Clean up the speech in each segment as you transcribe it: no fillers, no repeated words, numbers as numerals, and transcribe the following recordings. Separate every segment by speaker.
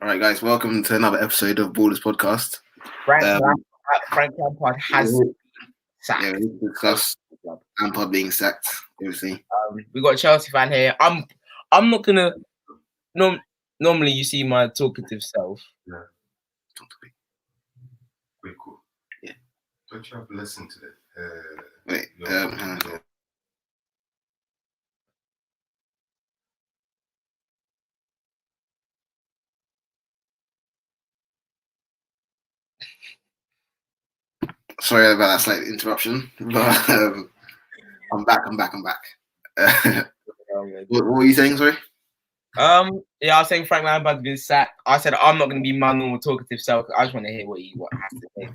Speaker 1: All right, guys, welcome to another episode of Ballers Podcast.
Speaker 2: Frank
Speaker 1: Um,
Speaker 2: Lampard has sacked.
Speaker 1: yeah, we need to discuss Lampard being sacked, obviously.
Speaker 2: We got a Chelsea fan here. I'm not gonna. Normally, you see my talkative self.
Speaker 3: Yeah. Wait, cool.
Speaker 1: Yeah.
Speaker 3: Don't you have to listen to it?
Speaker 1: Wait, hang on. Sorry about that slight interruption, but I'm back. What were you saying, sorry?
Speaker 2: Yeah, I was saying Frank Lampard's been sacked. I said I'm not gonna be my normal talkative self. I just want to hear what has to say.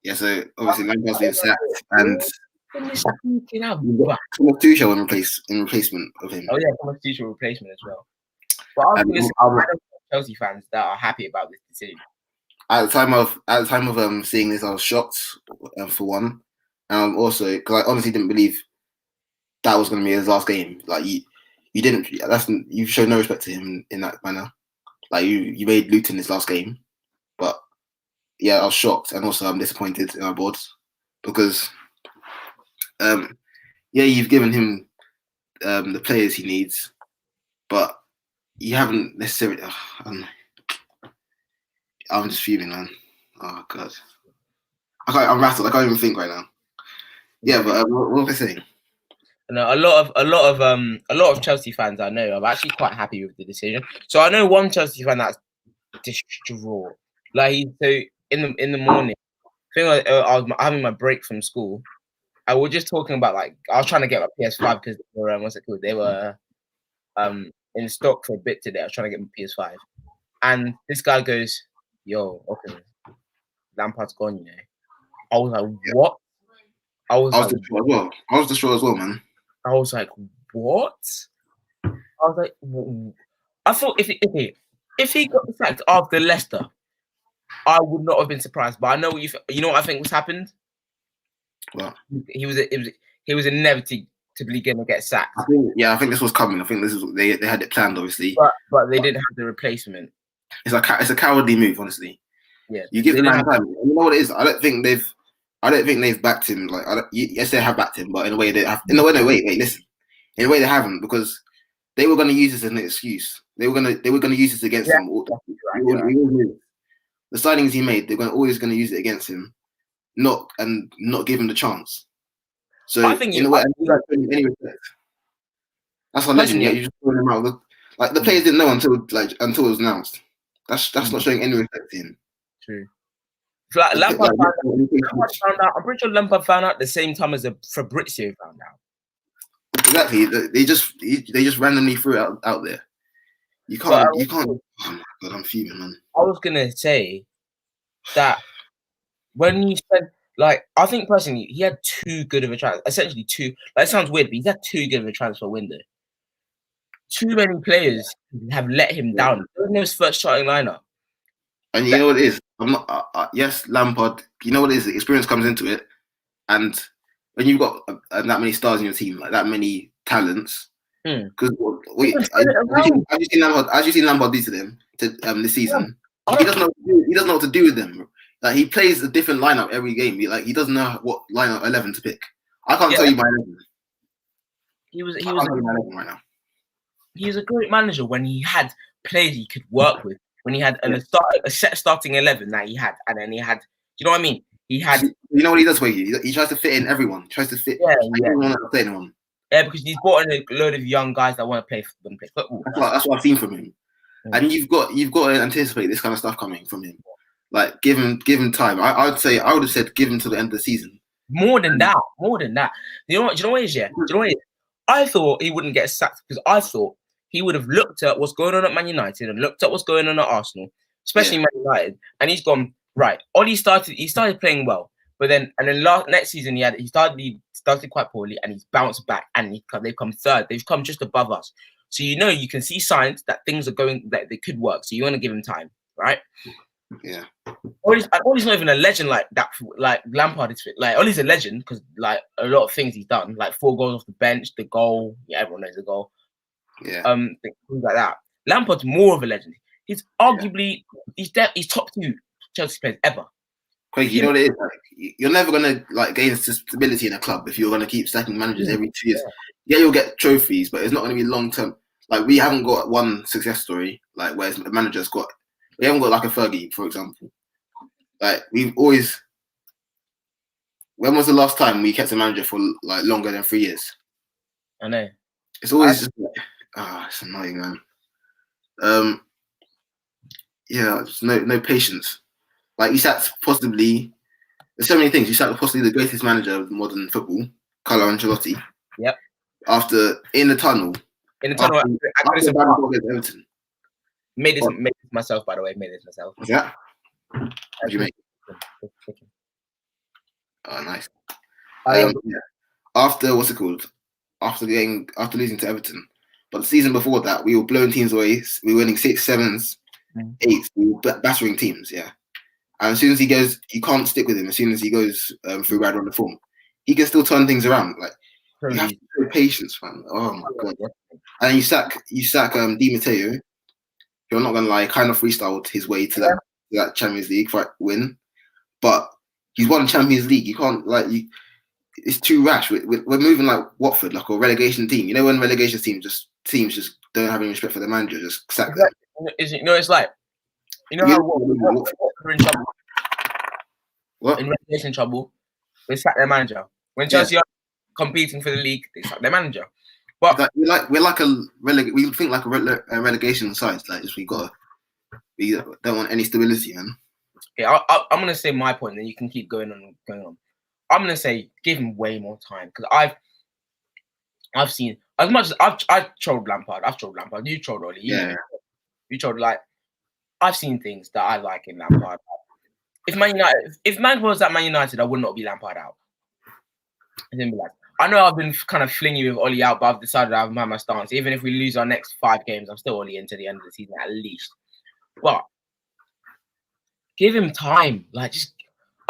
Speaker 1: Yeah, so obviously Lampard's been sacked, and
Speaker 2: Thomas
Speaker 1: Tuchel in replacement of him.
Speaker 2: Oh yeah, Thomas Tuchel replacement as well. But I was Chelsea fans that are happy about this decision.
Speaker 1: At the time of seeing this, I was shocked for one, and also because I honestly didn't believe that was going to be his last game. Like you've shown no respect to him in that manner. Like you made Luton his last game, but yeah, I was shocked, and also I'm disappointed in our boards because you've given him the players he needs, but you haven't necessarily. I'm just fuming, man. Oh god, I'm rattled. I can't even think right now. Yeah, but what was I saying?
Speaker 2: No, a lot of Chelsea fans I know are actually quite happy with the decision. So I know one Chelsea fan that's distraught. Like so in the morning, I was having my break from school. I was just talking about I was trying to get my PS5 because what's it called? They were in stock for a bit today. I was trying to get my PS5, and this guy goes, "Yo, okay, Lampard's gone." I was like, "What?" I was
Speaker 1: distraught as well, man.
Speaker 2: I was like, "What?" I was like, I thought if he got sacked after Leicester, I would not have been surprised. But I know you know what I think was happened.
Speaker 1: Well,
Speaker 2: he was inevitably going to get sacked.
Speaker 1: I think this was coming. I think this was they had it planned, obviously.
Speaker 2: But they didn't have the replacement.
Speaker 1: It's a cowardly move, honestly.
Speaker 2: Yeah,
Speaker 1: you give the man time. You know what it is? I don't think they've backed him. Yes, they have backed him, but in a way they have. In a way, no, wait, listen. In a way, they haven't because they were going to use this as an excuse. They were going to use this against him. The signings he made, they're always going to use it against him, not give him the chance. So
Speaker 2: I think
Speaker 1: in a way, any respect. That's a legend. Yeah, you just throwing him out. Like the players didn't know until it was announced. That's not showing any respect to him.
Speaker 2: True. Lampard found out. I'm pretty sure Lampard found out the same time as Fabrizio found out.
Speaker 1: Exactly. They just randomly threw it out there. You can't. Oh my god, I'm fuming, man.
Speaker 2: I was gonna say that when you said I think personally he had too good of a transfer. Essentially two. It sounds weird, but he's had too good of a transfer window. Too many players have let him down. There was no first starting lineup.
Speaker 1: And you know what it is? I'm not. Yes, Lampard. You know what it is? The experience comes into it, and when you've got that many stars in your team, like that many talents, because as you seen Lampard do to them this season, he doesn't know what to do with them. Like he plays a different lineup every game. He doesn't know what lineup 11 to pick. I can't tell you my 11. He was right now.
Speaker 2: He was a great manager when he had players he could work with. When he had a set starting 11 that he had, and then he had, you know what I mean? He had.
Speaker 1: You know what he does? He tries to fit in everyone. He tries to fit. Everyone that play anyone.
Speaker 2: Yeah, because he's brought in a load of young guys that want to play football.
Speaker 1: That's what I've seen from him. And you've got to anticipate this kind of stuff coming from him. Like give him time. I would have said give him to the end of the season.
Speaker 2: More than that. You know what? Do you know what it is? Yeah. Do you know what it is? I thought he wouldn't get sacked because I thought he would have looked at what's going on at Man United and looked at what's going on at Arsenal, especially Man United, and he's gone right. He started playing well, but then next season he started quite poorly and he's bounced back and they've come third. They've come just above us. So you can see signs that things are going that they could work. So you want to give him time, right?
Speaker 1: Yeah.
Speaker 2: Ollie's not even a legend like that. Like Lampard is like Ollie's a legend because like a lot of things he's done, like 4 goals off the bench, the goal. Yeah, everyone knows the goal.
Speaker 1: Yeah.
Speaker 2: Things like that. Lampard's more of a legend. He's arguably he's top 2 Chelsea players ever.
Speaker 1: Craig, you know what it is? Like, you're never gonna like gain stability in a club if you're gonna keep stacking managers every 2 years. Yeah, you'll get trophies, but it's not gonna be long term. Like we haven't got one success story like where the manager's got. We haven't got like a Fergie, for example. Like we've always. When was the last time we kept a manager for like longer than 3 years?
Speaker 2: I know.
Speaker 1: It's always just it's annoying, man. Yeah, there's no patience. Like you sacked possibly. There's so many things. You sacked possibly the greatest manager of modern football, Carlo Ancelotti.
Speaker 2: Yep.
Speaker 1: After in the tunnel.
Speaker 2: After
Speaker 1: Everton.
Speaker 2: Made this myself, by the way. Made this myself.
Speaker 1: Yeah. What did you make? Oh, nice. Yeah. After what's it called? After losing to Everton, but the season before that, we were blowing teams away. We were winning 6, 7s, 8s. We were battering teams. Yeah. And as soon as he goes, you can't stick with him. As soon as he goes through bad run of form, he can still turn things around. Like you have to show patience, man. Oh my god! And you sack Di Matteo. You're not gonna lie, kind of freestyled his way to that Champions League win, but he's won Champions League. You can't it's too rash. We're moving like Watford, like a relegation team. You know when relegation teams just don't have any respect for the manager, just sack them.
Speaker 2: It's like how we're in trouble.
Speaker 1: What?
Speaker 2: In relegation trouble, they sack their manager. When Chelsea are competing for the league, they sack their manager. But
Speaker 1: we think like a relegation side. Like we don't want any stability, man.
Speaker 2: Okay, I'm gonna say my point, then you can keep going on. I'm gonna say give him way more time because I've seen as much as I've trolled Lampard. You trolled Oli. You trolled I've seen things that I like in Lampard. If Man was at Man United, I would not be Lampard out. I know I've been kind of flingy with Oli out, but I've decided I've had my stance. Even if we lose our next 5 games, I'm still Oli into the end of the season at least. But give him time. I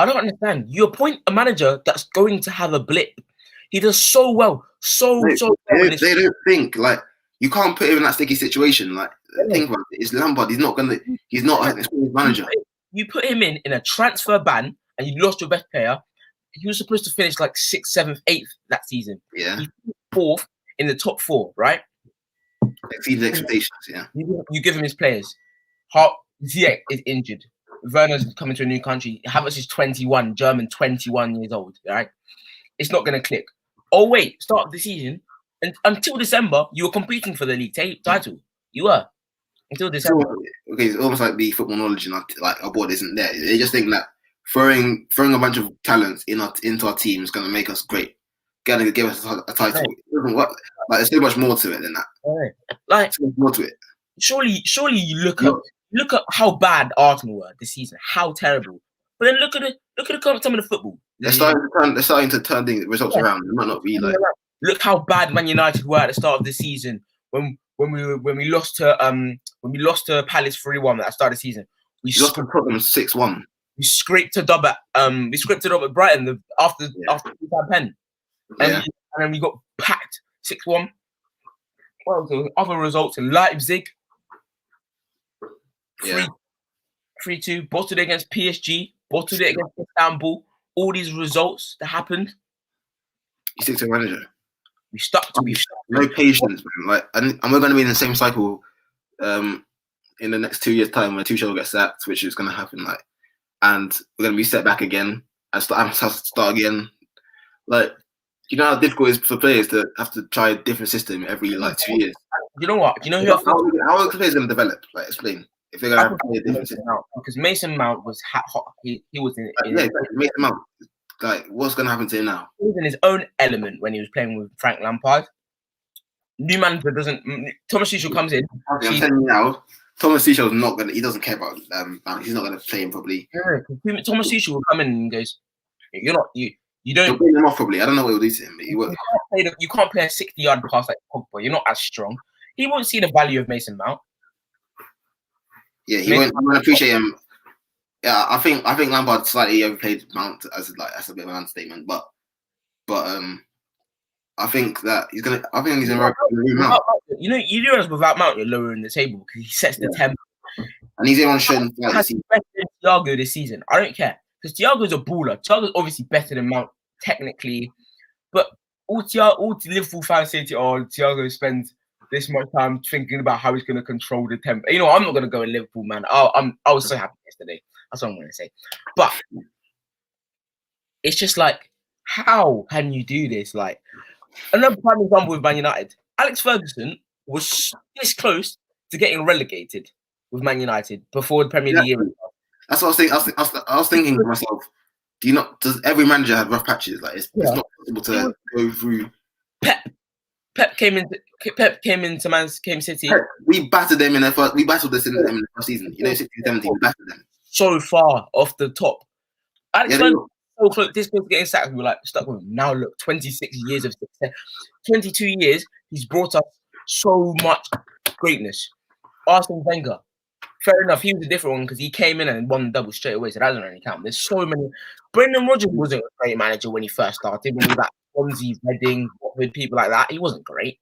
Speaker 2: don't understand. You appoint a manager that's going to have a blip. He does so well.
Speaker 1: They don't think you can't put him in that sticky situation. Think about it. It's Lampard. He's not an experienced manager.
Speaker 2: You put him in a transfer ban and you lost your best player. He was supposed to finish 6th, 7th, 8th that season.
Speaker 1: Yeah.
Speaker 2: He's 4th in the top 4, right?
Speaker 1: Exceeded expectations, yeah.
Speaker 2: You give him his players. Ziyech is injured. Werner's coming to a new country. Havertz is 21, German, 21 years old, right? It's not going to click. Oh, wait, start of the season. And until December, you were competing for the league title. You were. Until December.
Speaker 1: Okay, it's almost like the football knowledge in our board isn't there. They just think that throwing a bunch of talents into our team is going to make us great. Going to give us a title. Right. There's so much more to it than that.
Speaker 2: Right.
Speaker 1: So much more to it.
Speaker 2: Surely you look at how bad Arsenal were this season. How terrible. But then look at some of the football.
Speaker 1: They're starting to turn the results around. It might not be like.
Speaker 2: Look how bad Man United were at the start of the season when we lost to Palace 3-1 at the start of the season. We
Speaker 1: lost to Tottenham 6-1.
Speaker 2: We scraped a dub at Brighton after Pen. And then we got packed 6-1. What was the other results in Leipzig? 3-2. Bottled it against PSG. Bottled it against Istanbul. All these results that happened.
Speaker 1: You stick to a manager.
Speaker 2: We stuck to
Speaker 1: no patience, man. And we're going to be in the same cycle in the next 2 years' time where Tuchel will get sacked, which is going to happen. And we're going to be set back again and have to start again. You know how difficult it is for players to have to try a different system every 2 years.
Speaker 2: You know what? You know
Speaker 1: how are players going to develop? Explain. If they're going to have to play a different system.
Speaker 2: Because Mason Mount was hot. He was in
Speaker 1: Mason Mount. What's going to happen to him now?
Speaker 2: He was in his own element when he was playing with Frank Lampard. New manager doesn't. Thomas Tuchel comes in.
Speaker 1: I'm telling you now, Thomas Tuchel is not going to. He doesn't care about Mount. He's not going to play him probably.
Speaker 2: Yeah, Thomas Tuchel will come in and goes, "You're not. You don't."
Speaker 1: He'll play him off probably. I don't know what he'll do to him, but he will.
Speaker 2: You can't play a 60-yard pass like Pogba. You're not as strong. He won't see the value of Mason Mount.
Speaker 1: Yeah, he won't appreciate him. Yeah, I think Lampard slightly overplayed Mount as a bit of an understatement, but I think that he's gonna. I think he's in the right Mount.
Speaker 2: You realize without Mount, you're lowering the table because he sets the tempo.
Speaker 1: And he's the one showing fight this
Speaker 2: has
Speaker 1: season.
Speaker 2: better than Thiago this season. I don't care because Thiago's a baller. Thiago's obviously better than Mount technically, but all Liverpool fans say to Thiago spends this much time thinking about how he's going to control the tempo. You know, I'm not going to go in Liverpool, man. I was so happy yesterday. That's what I'm going to say. But it's just like, how can you do this? Like, another prime example with Man United. Alex Ferguson was this close to getting relegated with Man United before the Premier League.
Speaker 1: That's what I was thinking. I was thinking to myself, does every manager have rough patches? Like it's not possible to go through.
Speaker 2: Pep came City.
Speaker 1: We battered them in their first. We battled this in the first season. You know, 16-17, we battered them
Speaker 2: so far off the top. Alex Ferguson so close. This was getting sacked. We were like stuck with him. Now look, 26 years of success, 22 years. He's brought us so much greatness. Arsene Wenger. Fair enough, he was a different one because he came in and won the double straight away, so that doesn't really count. There's so many. Brendan Rodgers wasn't a great manager when he first started. When he was at Swansea, Reading, with people like that, he wasn't great.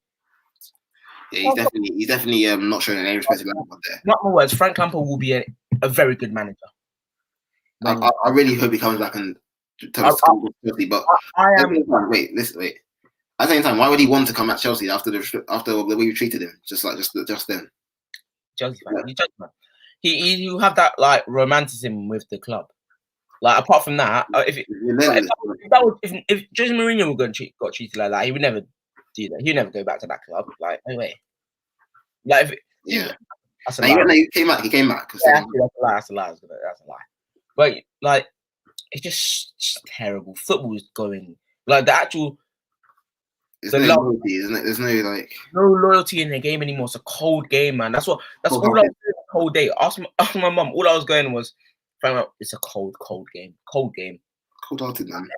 Speaker 1: Yeah, he's definitely not showing any respect to Lampard there.
Speaker 2: Not my words. Frank Lampard will be a very good manager.
Speaker 1: I really hope he comes back and tells us to Chelsea. But
Speaker 2: I am.
Speaker 1: Wait. At the same time, why would he want to come at Chelsea after the way we treated him? Just then.
Speaker 2: Chelsea fan. You have that like romanticism with the club. Like apart from that, if Jose Mourinho got treated like that, he would never do that. He would never go back to that club. Like no way. Like that's a lie.
Speaker 1: He came back.
Speaker 2: Yeah, that's a lie. But like, it's just terrible. Football is going like the actual.
Speaker 1: There's no loyalty, isn't it? There's no
Speaker 2: loyalty in the game anymore. It's a cold game, man. That's all I was doing the whole day. Ask my mum. All I was going was, it's a cold game.
Speaker 1: Cold-hearted, man.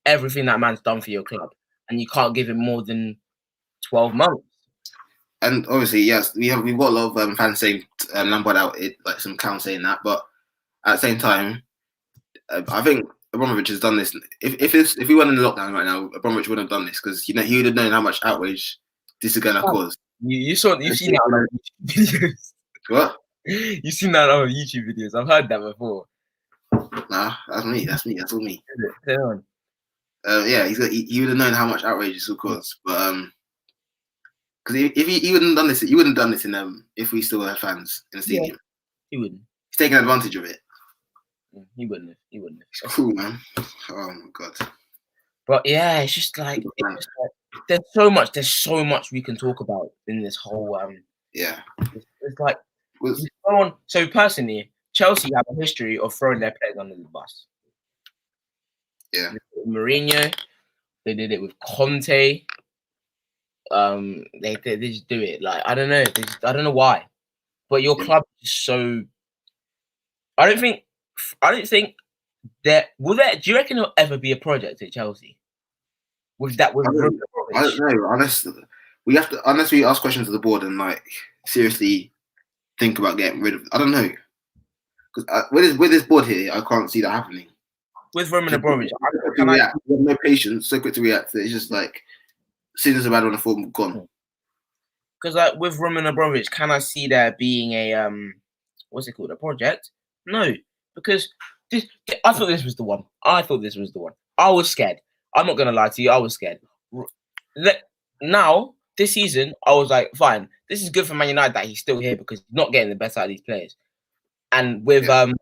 Speaker 2: Everything that man's done for your club, and you can't give him more than 12 months.
Speaker 1: And obviously, yes, we've got a lot of fans saying Lampard out. Like some clowns saying that, but at the same time, I think Abramovich has done this. If we weren't in the lockdown right now, Abramovich wouldn't have done this because he would have known how much outrage this is going to cause.
Speaker 2: You've seen that on YouTube videos.
Speaker 1: What?
Speaker 2: You've seen that on YouTube videos. I've heard that before.
Speaker 1: Nah, that's me. That's all me.
Speaker 2: Turn on.
Speaker 1: Yeah, he would have known how much outrage this would cause, but because if he wouldn't have done this, he wouldn't have done this if we still had fans in the stadium.
Speaker 2: Yeah, he wouldn't.
Speaker 1: He's taking advantage of it.
Speaker 2: He wouldn't have.
Speaker 1: It's cool, man. Oh my god.
Speaker 2: But yeah, it's just like there's so much we can talk about in this whole
Speaker 1: yeah.
Speaker 2: It's like so personally, Chelsea have a history of throwing their players under the bus.
Speaker 1: Yeah.
Speaker 2: Mourinho, they did it with Conte. They just do it. Like I don't know. I don't know why. But your club is so. I don't think that will there. Do you reckon there'll ever be a project at Chelsea? With that,
Speaker 1: I don't know. Unless we ask questions to the board and like seriously think about getting rid of. I don't know. Because with this board here, I can't see that happening.
Speaker 2: With Roman Abramovich,
Speaker 1: we have no patience, so quick to react. It's just like as soon as a bad on the form, gone.
Speaker 2: Because like with Roman Abramovich, can I see there being a what's it called, a project? No, because I thought this was the one. I was scared. I'm not gonna lie to you. I was scared. Now this season, I was like, fine. This is good for Man United that he's still here because he's not getting the best out of these players. And with a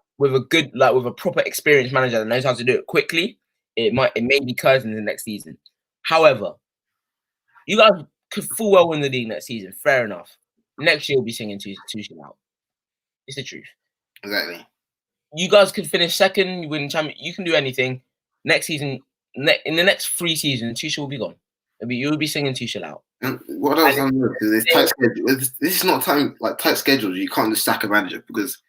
Speaker 2: good with a proper experienced manager that knows how to do it quickly, it may be curtains in the next season. However, you guys could full well win the league next season. Fair enough. Next year we'll be singing Tuchel out. It's the truth.
Speaker 1: Exactly.
Speaker 2: You guys could finish second, you win champion. You can do anything. Next season, in the next 3 seasons, Tuchel will be gone. You'll be singing Tuchel out.
Speaker 1: And what else? This tight schedule. This is not time like tight schedules. You can't just sack a manager because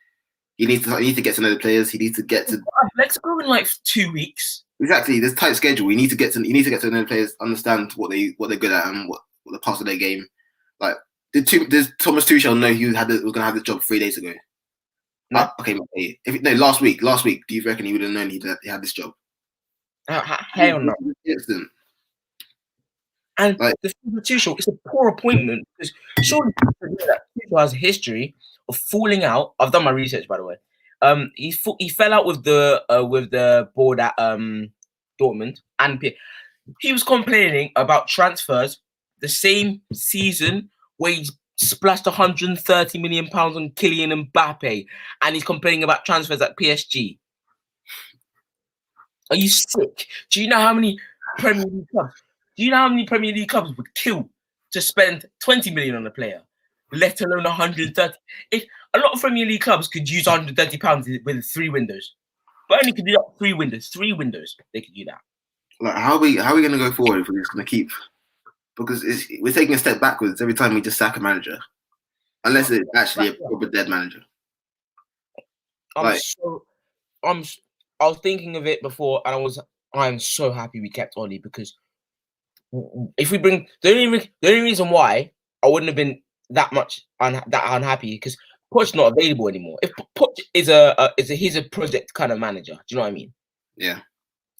Speaker 1: he needs to get to know the players. He needs to get to.
Speaker 2: Let's go in like 2 weeks.
Speaker 1: Exactly. This tight schedule. You need to get to know the players, understand what they're good at, and what the parts of their game. Like did Thomas Tuchel know he was going to have this job 3 days ago? No. Okay. Last week. Do you reckon he would have known he had this job?
Speaker 2: Hell no.
Speaker 1: Instant.
Speaker 2: And the thing with Tuchel, it's a poor appointment because surely Tuchel has a history falling out. I've done my research, by the way. He fell out with the board at Dortmund, and he was complaining about transfers the same season where he splashed 130 million pounds on Kylian Mbappe, and he's complaining about transfers at PSG. Are you sick? Do you know how many Premier League clubs? Do you know how many Premier League clubs would kill to spend 20 million on a player, let alone 130? If a lot of Premier League clubs could use 130 pounds with 3 windows, but only could do that 3 windows. 3 windows, they could do that.
Speaker 1: Like, how are we going to go forward if we're just going to keep? Because we're taking a step backwards every time we just sack a manager, unless it's actually a proper dead manager.
Speaker 2: I was thinking of it before, and I'm so happy we kept Oli, because if we bring the only reason why I wouldn't have been that unhappy, because Poch's not available anymore. If Poch he's a project kind of manager, do you know what I mean?
Speaker 1: Yeah.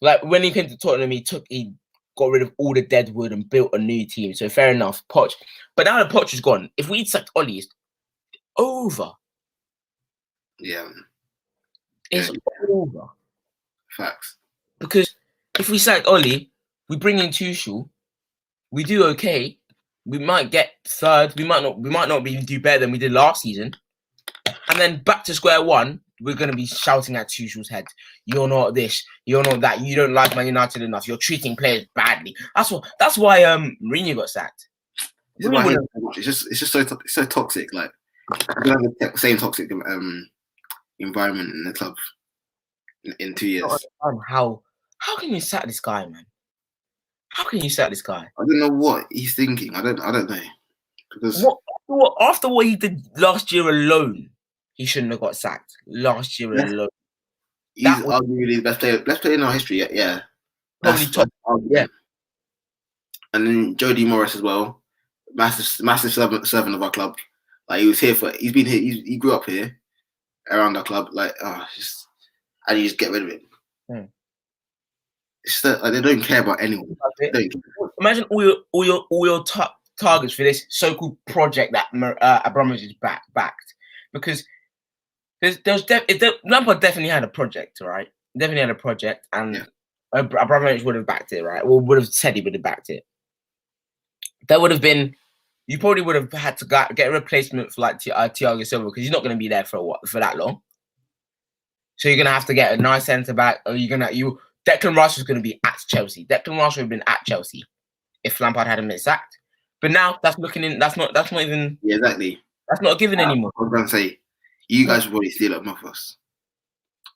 Speaker 2: Like when he came to Tottenham, he got rid of all the dead wood and built a new team. So fair enough, Poch. But now that Poch is gone, if we'd sacked Oli, it's over.
Speaker 1: Yeah.
Speaker 2: It's over.
Speaker 1: Facts.
Speaker 2: Because if we sack Oli, we bring in Tuchel, we do okay. We might get third. We might not even do better than we did last season. And then back to square one, we're going to be shouting at Tuchel's head. You're not this. You're not that. You don't like Man United enough. You're treating players badly. That's why Mourinho got sacked.
Speaker 1: It's just so toxic. Like, we don't have the same toxic environment in the club in 2 years.
Speaker 2: How can you sack this guy, man? How can you sack this guy?
Speaker 1: I don't know what he's thinking. I don't know. Because
Speaker 2: after what he did last year alone, he shouldn't have got sacked. Last year alone.
Speaker 1: He's arguably the best player in our history. Yeah.
Speaker 2: Probably top. Yeah.
Speaker 1: And then Jody Morris as well. Massive servant of our club. Like, he's been here, he grew up here around our club. Like, and you just get rid of him. It's just like, they don't care about anyone.
Speaker 2: Imagine all your targets for this so-called project that Abramovich is backed, because Lampard definitely had a project, right? Definitely had a project, and Abramovich would have backed it, right? Well, would have said he would have backed it. That would have been. You probably would have had to get a replacement for like Thiago Silva, because he's not going to be there for that long. So you're going to have to get a nice centre back, or Declan Rice was going to be at Chelsea. Declan Rice would have been at Chelsea if Lampard hadn't been sacked. But now that's not even.
Speaker 1: Yeah, exactly.
Speaker 2: That's not a given anymore.
Speaker 1: I was going to say, you guys would probably steal it off us,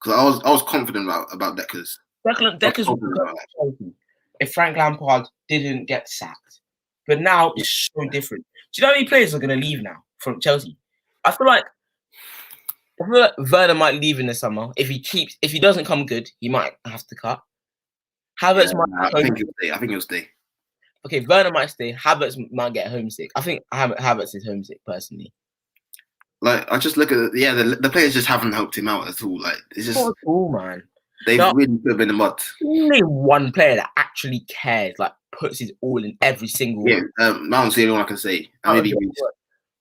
Speaker 1: because I was confident about Declan's.
Speaker 2: Declan's would go to Chelsea if Frank Lampard didn't get sacked. But now it's so different. Do you know how many players are going to leave now from Chelsea? I feel like Werner might leave in the summer. If he doesn't come good, he might have to cut. Havertz might.
Speaker 1: I think he'll stay.
Speaker 2: Okay, Werner might stay. Havertz might get homesick. I think Havertz is homesick personally.
Speaker 1: Like, I just look at the players just haven't helped him out at all. Like, it's just
Speaker 2: not at all, man.
Speaker 1: They've really put him in the mud.
Speaker 2: Only one player that actually cares, like puts his all in every single.
Speaker 1: Yeah, Mount's the only one I can say. Maybe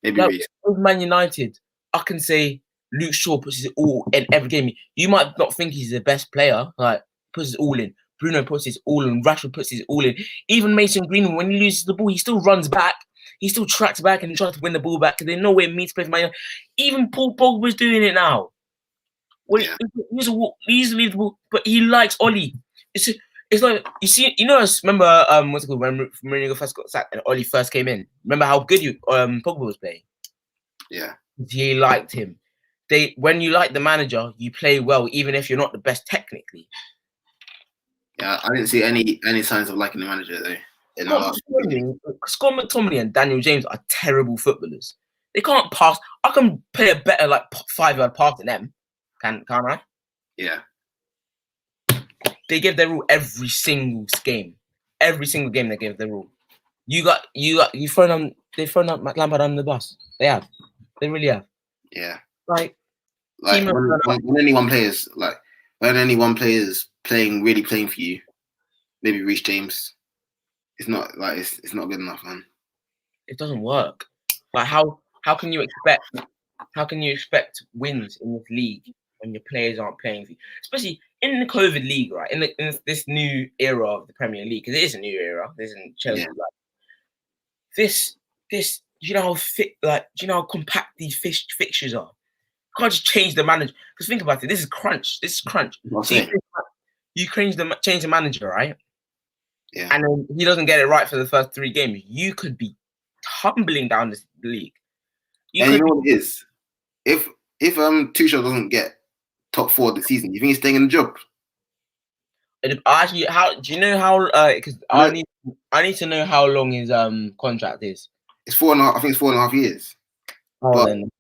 Speaker 1: Reece.
Speaker 2: With Man United, I can say Luke Shaw puts his all in every game. You might not think he's the best player, like puts his all in. Bruno puts his all in. Rashford puts his all in. Even Mason Greenwood, when he loses the ball, he still runs back. He still tracks back and tries to win the ball back, because they know where it means to play for Man United. Even Paul Pogba's doing it now. Well, he used to leave the ball, but he likes Oli. It's like, remember what's it called, when Mourinho first got sacked and Oli first came in? Remember how good Pogba was playing?
Speaker 1: Yeah.
Speaker 2: He liked him. When you like the manager, you play well, even if you're not the best technically.
Speaker 1: Yeah, I didn't see any signs of liking the manager though.
Speaker 2: Scott McTominay and Daniel James are terrible footballers. They can't pass. I can play a better 5-yard pass than them. Can't I?
Speaker 1: Yeah.
Speaker 2: They give their all every single game. Every single game they give their all. They've thrown up Lampard under the bus. They have. They really have.
Speaker 1: Yeah.
Speaker 2: Like
Speaker 1: when any one player's really playing for you, maybe Reece James, it's not good enough, man.
Speaker 2: It doesn't work. Like how can you expect How can you expect wins in this league when your players aren't playing? Especially in the COVID league, right? In this new era of the Premier League, because it is a new era. This isn't Chelsea.
Speaker 1: Yeah.
Speaker 2: Like, this, you know how do you know how compact these fixtures are? You can't just change the manager. Because think about it, this is crunch. So you change the manager, right?
Speaker 1: Yeah.
Speaker 2: And then he doesn't get it right for the first 3 games. You could be tumbling down this league.
Speaker 1: You know what it is? If Tuchel doesn't get top 4 this season, you think he's staying in the job?
Speaker 2: Actually, how do you know how? Because I need to know how long his contract is.
Speaker 1: It's 4.5. I think it's 4.5 years.
Speaker 2: Oh,
Speaker 1: but,
Speaker 2: then.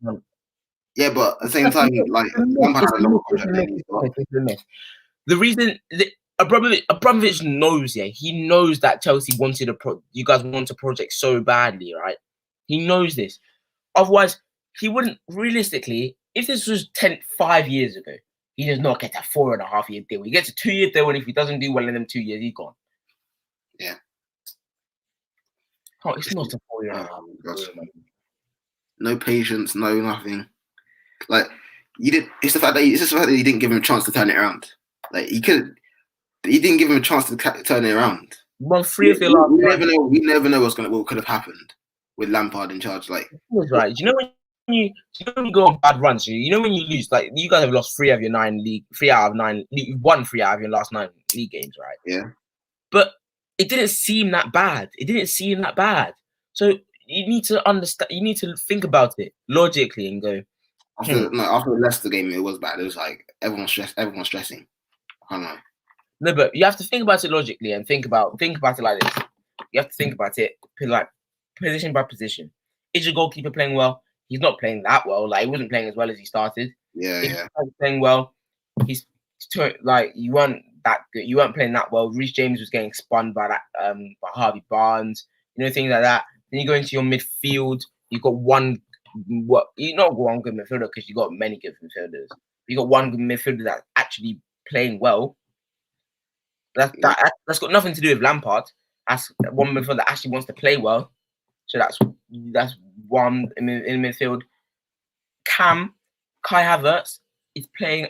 Speaker 1: Yeah, but at the same time, like Lampard had a long contract.
Speaker 2: The reason Abramovich knows, he knows that Chelsea wanted you guys want a project so badly, right? He knows this. Otherwise, he wouldn't realistically. If this was 5 years ago, he does not get a 4.5 year deal. He gets a 2 year deal, and if he doesn't do well in them 2 years, he's gone.
Speaker 1: Yeah.
Speaker 2: Oh, it's not a 4.5 year deal.
Speaker 1: No patience, no nothing. Like you did. It's just the fact that you didn't give him a chance to turn it around. Like he didn't give him a chance to turn it around.
Speaker 2: Well, we
Speaker 1: never know what could have happened with Lampard in charge. Like
Speaker 2: was right. You know when you go on bad runs, you know when you lose, like you guys have lost 3 out of 9 league, 3 out of 9. You've won 3 out of your last 9 league games, right?
Speaker 1: Yeah.
Speaker 2: But it didn't seem that bad. So you need to understand. You need to think about it logically and go.
Speaker 1: After the Leicester game, it was bad. It was like everyone's stressing. I don't know.
Speaker 2: No, but you have to think about it logically and think about it like this. You have to think about it like position by position. Is your goalkeeper playing well? He's not playing that well. Like he wasn't playing as well as he started.
Speaker 1: Yeah.
Speaker 2: He's playing well. He's like you weren't that good. You weren't playing that well. Reece James was getting spun by by Harvey Barnes. You know, things like that. Then you go into your midfield. You've got you not one good midfielder because you got many good midfielders. You got one good midfielder that's actually playing well. That's got nothing to do with Lampard. That's one midfielder that actually wants to play well. So that's one in midfield. Kai Havertz is playing.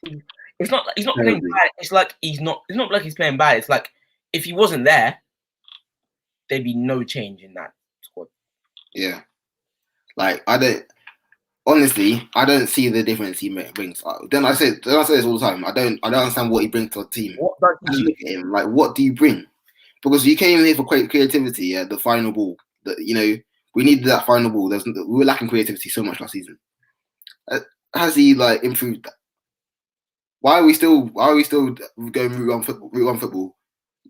Speaker 2: He's not playing bad. It's not like he's playing bad. It's like if he wasn't there, there'd be no change in that squad.
Speaker 1: Yeah. Like I don't see the difference he brings. Then I say this all the time. I don't understand what he brings to the team. I look at him like, what do you bring? Because you came here for creativity. Yeah, the final ball. We needed that final ball. We were lacking creativity so much last season. Has he like improved that? Why are we still going route one football,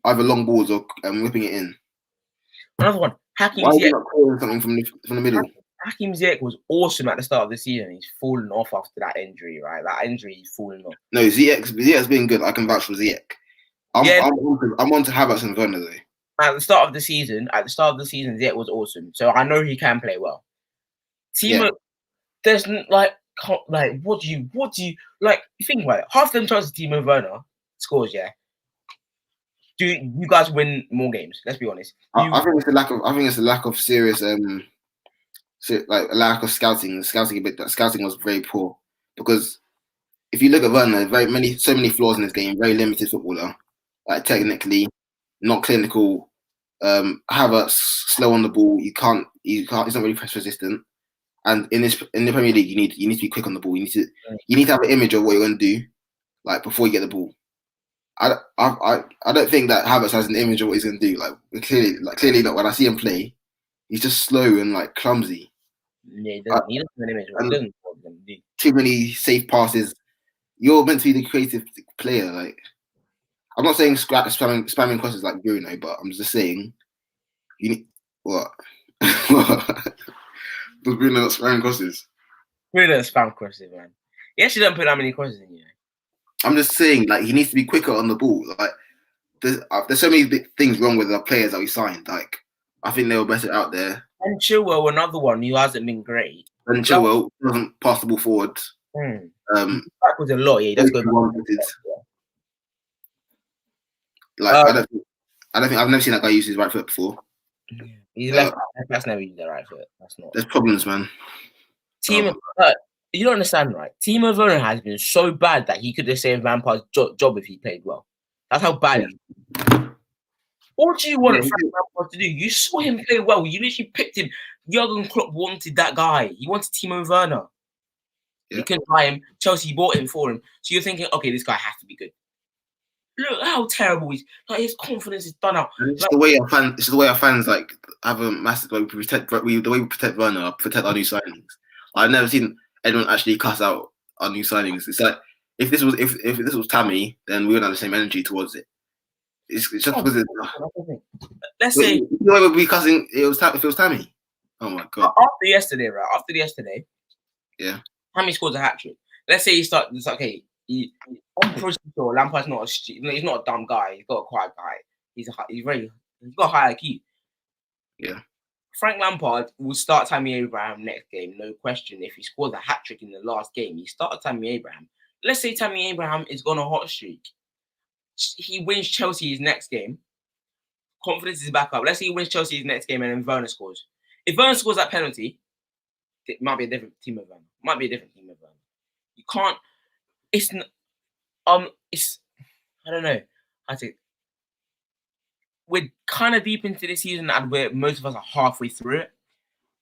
Speaker 1: either long balls or whipping it in?
Speaker 2: Another one.
Speaker 1: Why are you not calling something from the middle?
Speaker 2: Hakim Ziyech was awesome at the start of the season. He's fallen off after that injury, right? That injury, he's fallen off.
Speaker 1: No, Ziyech's been good. I can vouch for Ziyech. I'm on to Havertz and Werner though.
Speaker 2: At the start of the season, Ziyech was awesome. So I know he can play well. Timo, there's like what do you like? You think about it. Half them chances Timo Werner scores, yeah. Do you guys win more games? Let's be honest.
Speaker 1: I think it's a lack of serious like a lack of scouting. The scouting was very poor because if you look at Werner, so many flaws in his game. Very limited footballer, like technically not clinical. Havertz slow on the ball. He's not really press resistant. And in the Premier League, you need to be quick on the ball. You need to have an image of what you're going to do, like before you get the ball. I don't think that Havertz has an image of what he's going to do. Like clearly not. When I see him play, he's just slow and like clumsy.
Speaker 2: Yeah, he doesn't have an image. He doesn't do.
Speaker 1: Too many safe passes. You're meant to be the creative player. Like I'm not saying spamming crosses like Bruno, but I'm just saying you need what? Does Bruno not spam crosses?
Speaker 2: Bruno doesn't spam crosses, man. He actually doesn't put that many crosses in.
Speaker 1: I'm just saying, like he needs to be quicker on the ball. Like there's so many big things wrong with the players that we signed. Like I think they were better out there.
Speaker 2: And Chilwell, another one who hasn't been great.
Speaker 1: And Chilwell doesn't pass the ball forward.
Speaker 2: That was a lot. Yeah, he does go back.
Speaker 1: Like I don't think I've never seen that guy use his right foot before.
Speaker 2: He's left. That's never used the right foot. That's not.
Speaker 1: There's problems, man.
Speaker 2: Timo, you don't understand, right? Timo Werner has been so bad that he could have saved Lampard's job if he played well. That's how bad he is. What do you want Frank Lampard to do? You saw him play well. You literally picked him. Jurgen Klopp wanted that guy. He wanted Timo Werner.
Speaker 1: Yeah.
Speaker 2: He couldn't buy him. Chelsea bought him for him. So you're thinking, okay, this guy has to be good. Look how terrible he's. Like, his confidence is done out.
Speaker 1: It's the way our fans like have a massive way the way we protect Werner, protect our new signings. I've never seen anyone actually cuss out our new signings. It's like if this was Tammy, then we wouldn't have the same energy towards it. It's just because
Speaker 2: let's say
Speaker 1: the way we'd be cussing if it was Tammy. Oh my god!
Speaker 2: After yesterday,
Speaker 1: yeah,
Speaker 2: Tammy scores a hat trick. Let's say he starts. It's okay. I'm pretty sure Lampard's not he's not a dumb guy. He's got a quiet guy. He's got a high IQ.
Speaker 1: Yeah.
Speaker 2: Frank Lampard will start Tammy Abraham next game, no question. If he scores a hat trick in the last game, he started Tammy Abraham. Let's say Tammy Abraham is on a hot streak. He wins Chelsea his next game. Confidence is back up. Let's say he wins Chelsea his next game and then Werner scores. If Werner scores that penalty, it might be a different team of Werner. You can't. It's I don't know. I think we're kind of deep into this season and most of us are halfway through it.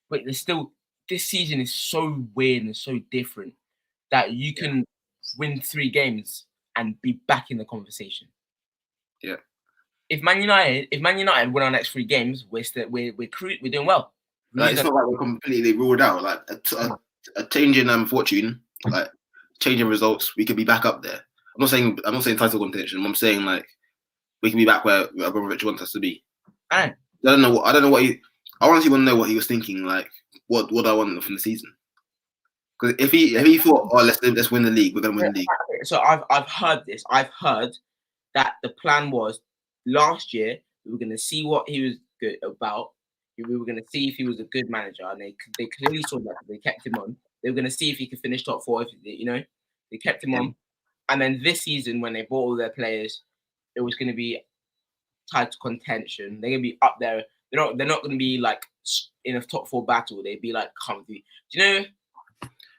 Speaker 2: But there's still, this season is so weird and so different that you can win 3 games and be back in the conversation.
Speaker 1: Yeah.
Speaker 2: If Man United win our next 3 games, we're doing well.
Speaker 1: Like, it's not like we're completely ruled out. Like a change in fortune, like change in results, we could be back up there. I'm not saying title contention. I'm saying like we can be back where Abramovich wants us to be. I don't know what he. I honestly want to know what he was thinking. Like what I want from the season. Because if he thought, oh, let's win the league, we're gonna win the league.
Speaker 2: So I've heard this. I've heard that the plan was last year we were gonna see what he was good about. We were gonna see if he was a good manager, and they clearly saw that. They kept him on. They were gonna see if he could finish top 4. If they kept him on. And then this season, when they bought all their players, it was going to be tied to contention. They're going to be up there. They're not going to be like in a top 4 battle. They'd be like comfy. Do you know?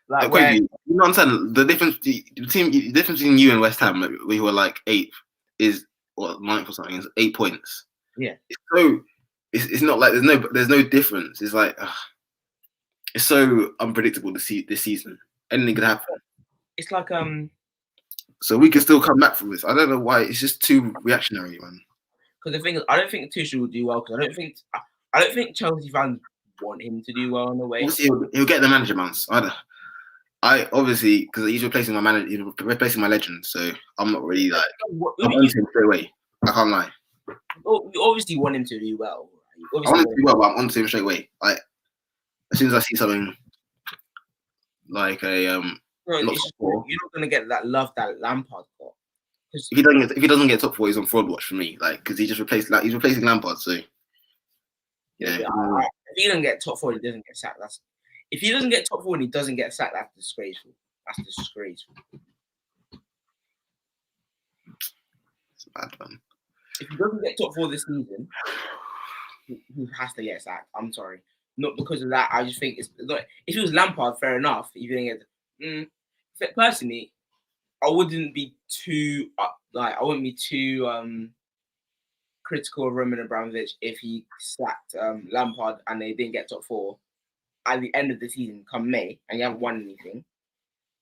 Speaker 2: Like where,
Speaker 1: you know what I'm saying? The difference between you and West Ham, when you were like 8th, is or 9th or something. Is 8 points.
Speaker 2: Yeah.
Speaker 1: It's not like there's no difference. It's like it's so unpredictable this season. Anything could happen.
Speaker 2: It's like
Speaker 1: So we can still come back from this. I don't know why. It's just too reactionary, man.
Speaker 2: Because the thing is, I don't think Tuchel will do well. Because I don't think Chelsea fans want him to do well in a way.
Speaker 1: Obviously, he'll get the manager bounce. I obviously, because he's replacing my manager, he's replacing my legend. So I'm not really like I'm on him straight away. I can't lie.
Speaker 2: You obviously want him to do well.
Speaker 1: I want him to do well, but I'm on to him straight away. Like as soon as I see something like a
Speaker 2: you're not gonna get that love that Lampard got.
Speaker 1: If he doesn't get top 4, he's on fraud watch for me. Like because he's replacing Lampard. So yeah.
Speaker 2: If he doesn't get top 4, he doesn't get sacked. If he doesn't get top 4 and he doesn't get sacked, that's disgraceful. It's
Speaker 1: a bad one.
Speaker 2: If he doesn't get top 4 this season, he has to get sacked. I'm sorry, not because of that. I just think it's not. If it was Lampard, fair enough. If you didn't get personally, I wouldn't be too critical of Roman Abramovich if he sacked Lampard and they didn't get top 4 at the end of the season come May and you haven't won anything.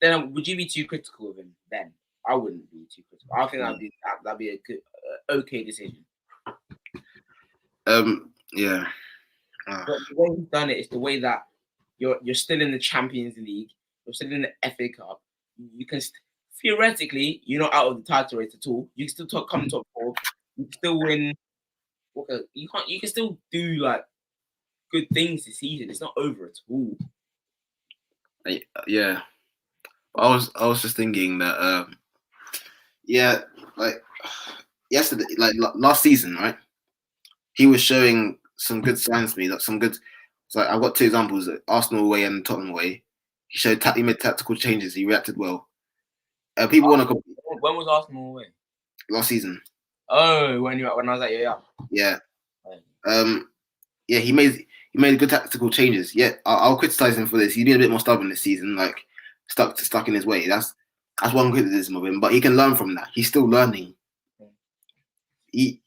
Speaker 2: Then would you be too critical of him? Then I wouldn't be too critical. I think that'd be a good, okay decision.
Speaker 1: Yeah.
Speaker 2: But the way he's done it is the way that you're still in the Champions League, you're still in the FA Cup. You can theoretically, you're not out of the title race at all. You can still come top 4. You can still win. You can still do like good things this season. It's not over at all.
Speaker 1: Yeah. I was just thinking that like yesterday, like last season, right? He was showing some good signs to me. Like some good. So I've got 2 examples: Arsenal away and Tottenham away. He made tactical changes. He reacted well. People want to.
Speaker 2: When was Arsenal away?
Speaker 1: Last season.
Speaker 2: Oh, when I was at yeah.
Speaker 1: Yeah. yeah, he made good tactical changes. Yeah, I'll criticize him for this. He's been a bit more stubborn this season, like stuck in his way. That's one criticism of him. But he can learn from that. He's still learning. He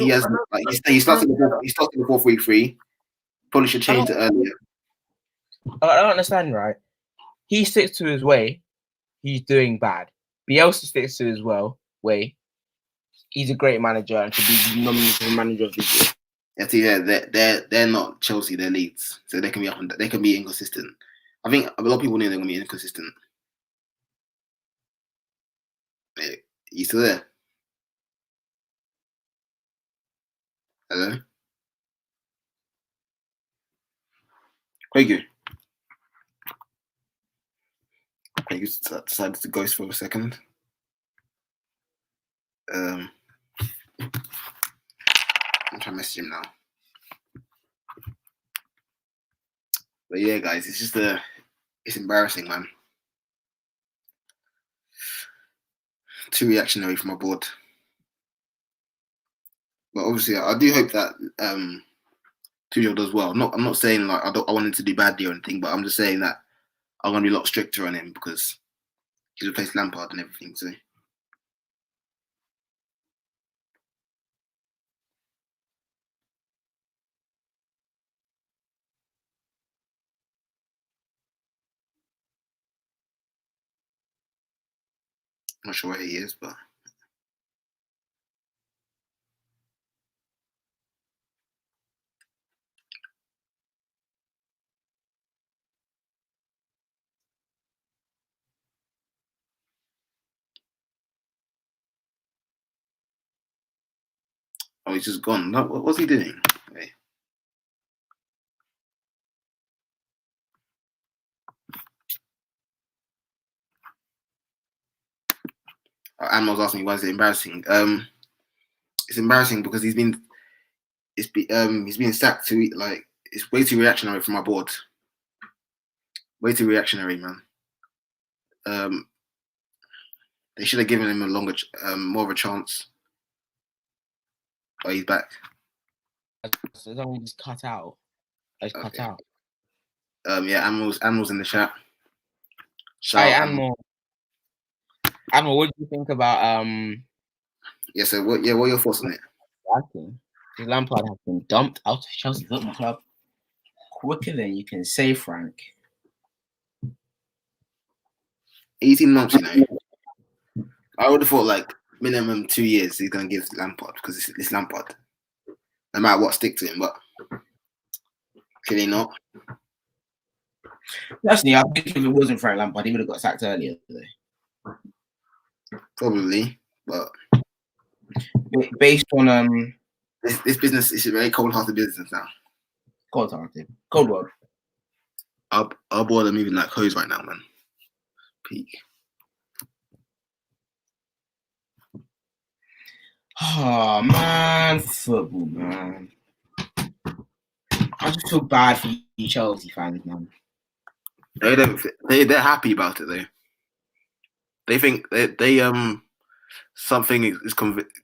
Speaker 1: has like he starts in the 4-3-3. Probably should change it earlier.
Speaker 2: I don't understand, right? He sticks to his way. He's doing bad. Bielsa sticks to his way. He's a great manager and should be nominated for manager of the year.
Speaker 1: Yeah, see, they're not Chelsea. They're Leeds, so they can be up and they can be inconsistent. I think a lot of people knew they're gonna be inconsistent. Hey, you still there? Hello, Quagu. Quagu decided to ghost for a second. I'm trying to message him now. But yeah, guys, it's just it's embarrassing, man. Too reactionary from my board. But obviously, I do hope that Tuchel does well. I'm not saying like I want him to do badly or anything, but I'm just saying that I'm gonna be a lot stricter on him because he's replaced Lampard and everything. So. I'm not sure where he is, but oh, he's just gone. What's he doing? Wait. Anne was asking me why is it embarrassing. It's embarrassing because he's been sacked to like it's way too reactionary from my board. Way too reactionary, man. They should have given him a longer, more of a chance. Oh, he's back.
Speaker 2: So don't just cut out. Cut out.
Speaker 1: Yeah, Animal's in the chat.
Speaker 2: Hi, Animal. Animal, what do you think about
Speaker 1: Yeah, so what are your thoughts on it?
Speaker 2: Lampard has been dumped out of Chelsea Football Club quicker than you can say, Frank.
Speaker 1: 18 months, you know. I would have thought like minimum 2 years he's gonna give Lampard because it's Lampard. No matter what, stick to him, but clearly not.
Speaker 2: Personally, I think if it wasn't Frank Lampard, he would have got sacked earlier today.
Speaker 1: Probably, but
Speaker 2: based on
Speaker 1: this business is a very cold-hearted business now.
Speaker 2: Cold-hearted, cold world.
Speaker 1: Our board are moving like hose right now, man. Peak.
Speaker 2: Oh man, football, man. I just feel bad for you Chelsea fans, man.
Speaker 1: They're happy about it though. They think they something is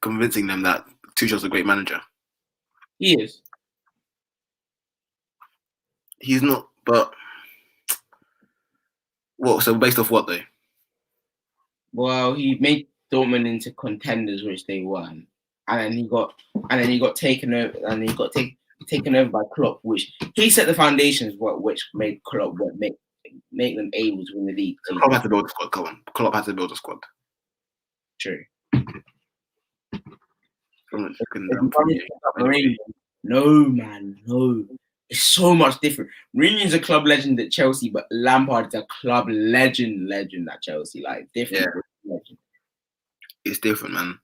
Speaker 1: convincing them that Tuchel's a great manager.
Speaker 2: He is.
Speaker 1: He's not, but what? So based off what though?
Speaker 2: Well, he made Dortmund into contenders, which they weren't, and then he got taken over, and he got taken over by Klopp, which he set the foundations, which made Klopp make them able to win the league.
Speaker 1: Klopp had to build a squad. Come on, Klopp had to build a squad.
Speaker 2: True. No, man, no. It's so much different. Mourinho's a club legend at Chelsea, but Lampard is a club legend at Chelsea. Like different.
Speaker 1: Yeah. It's different, man.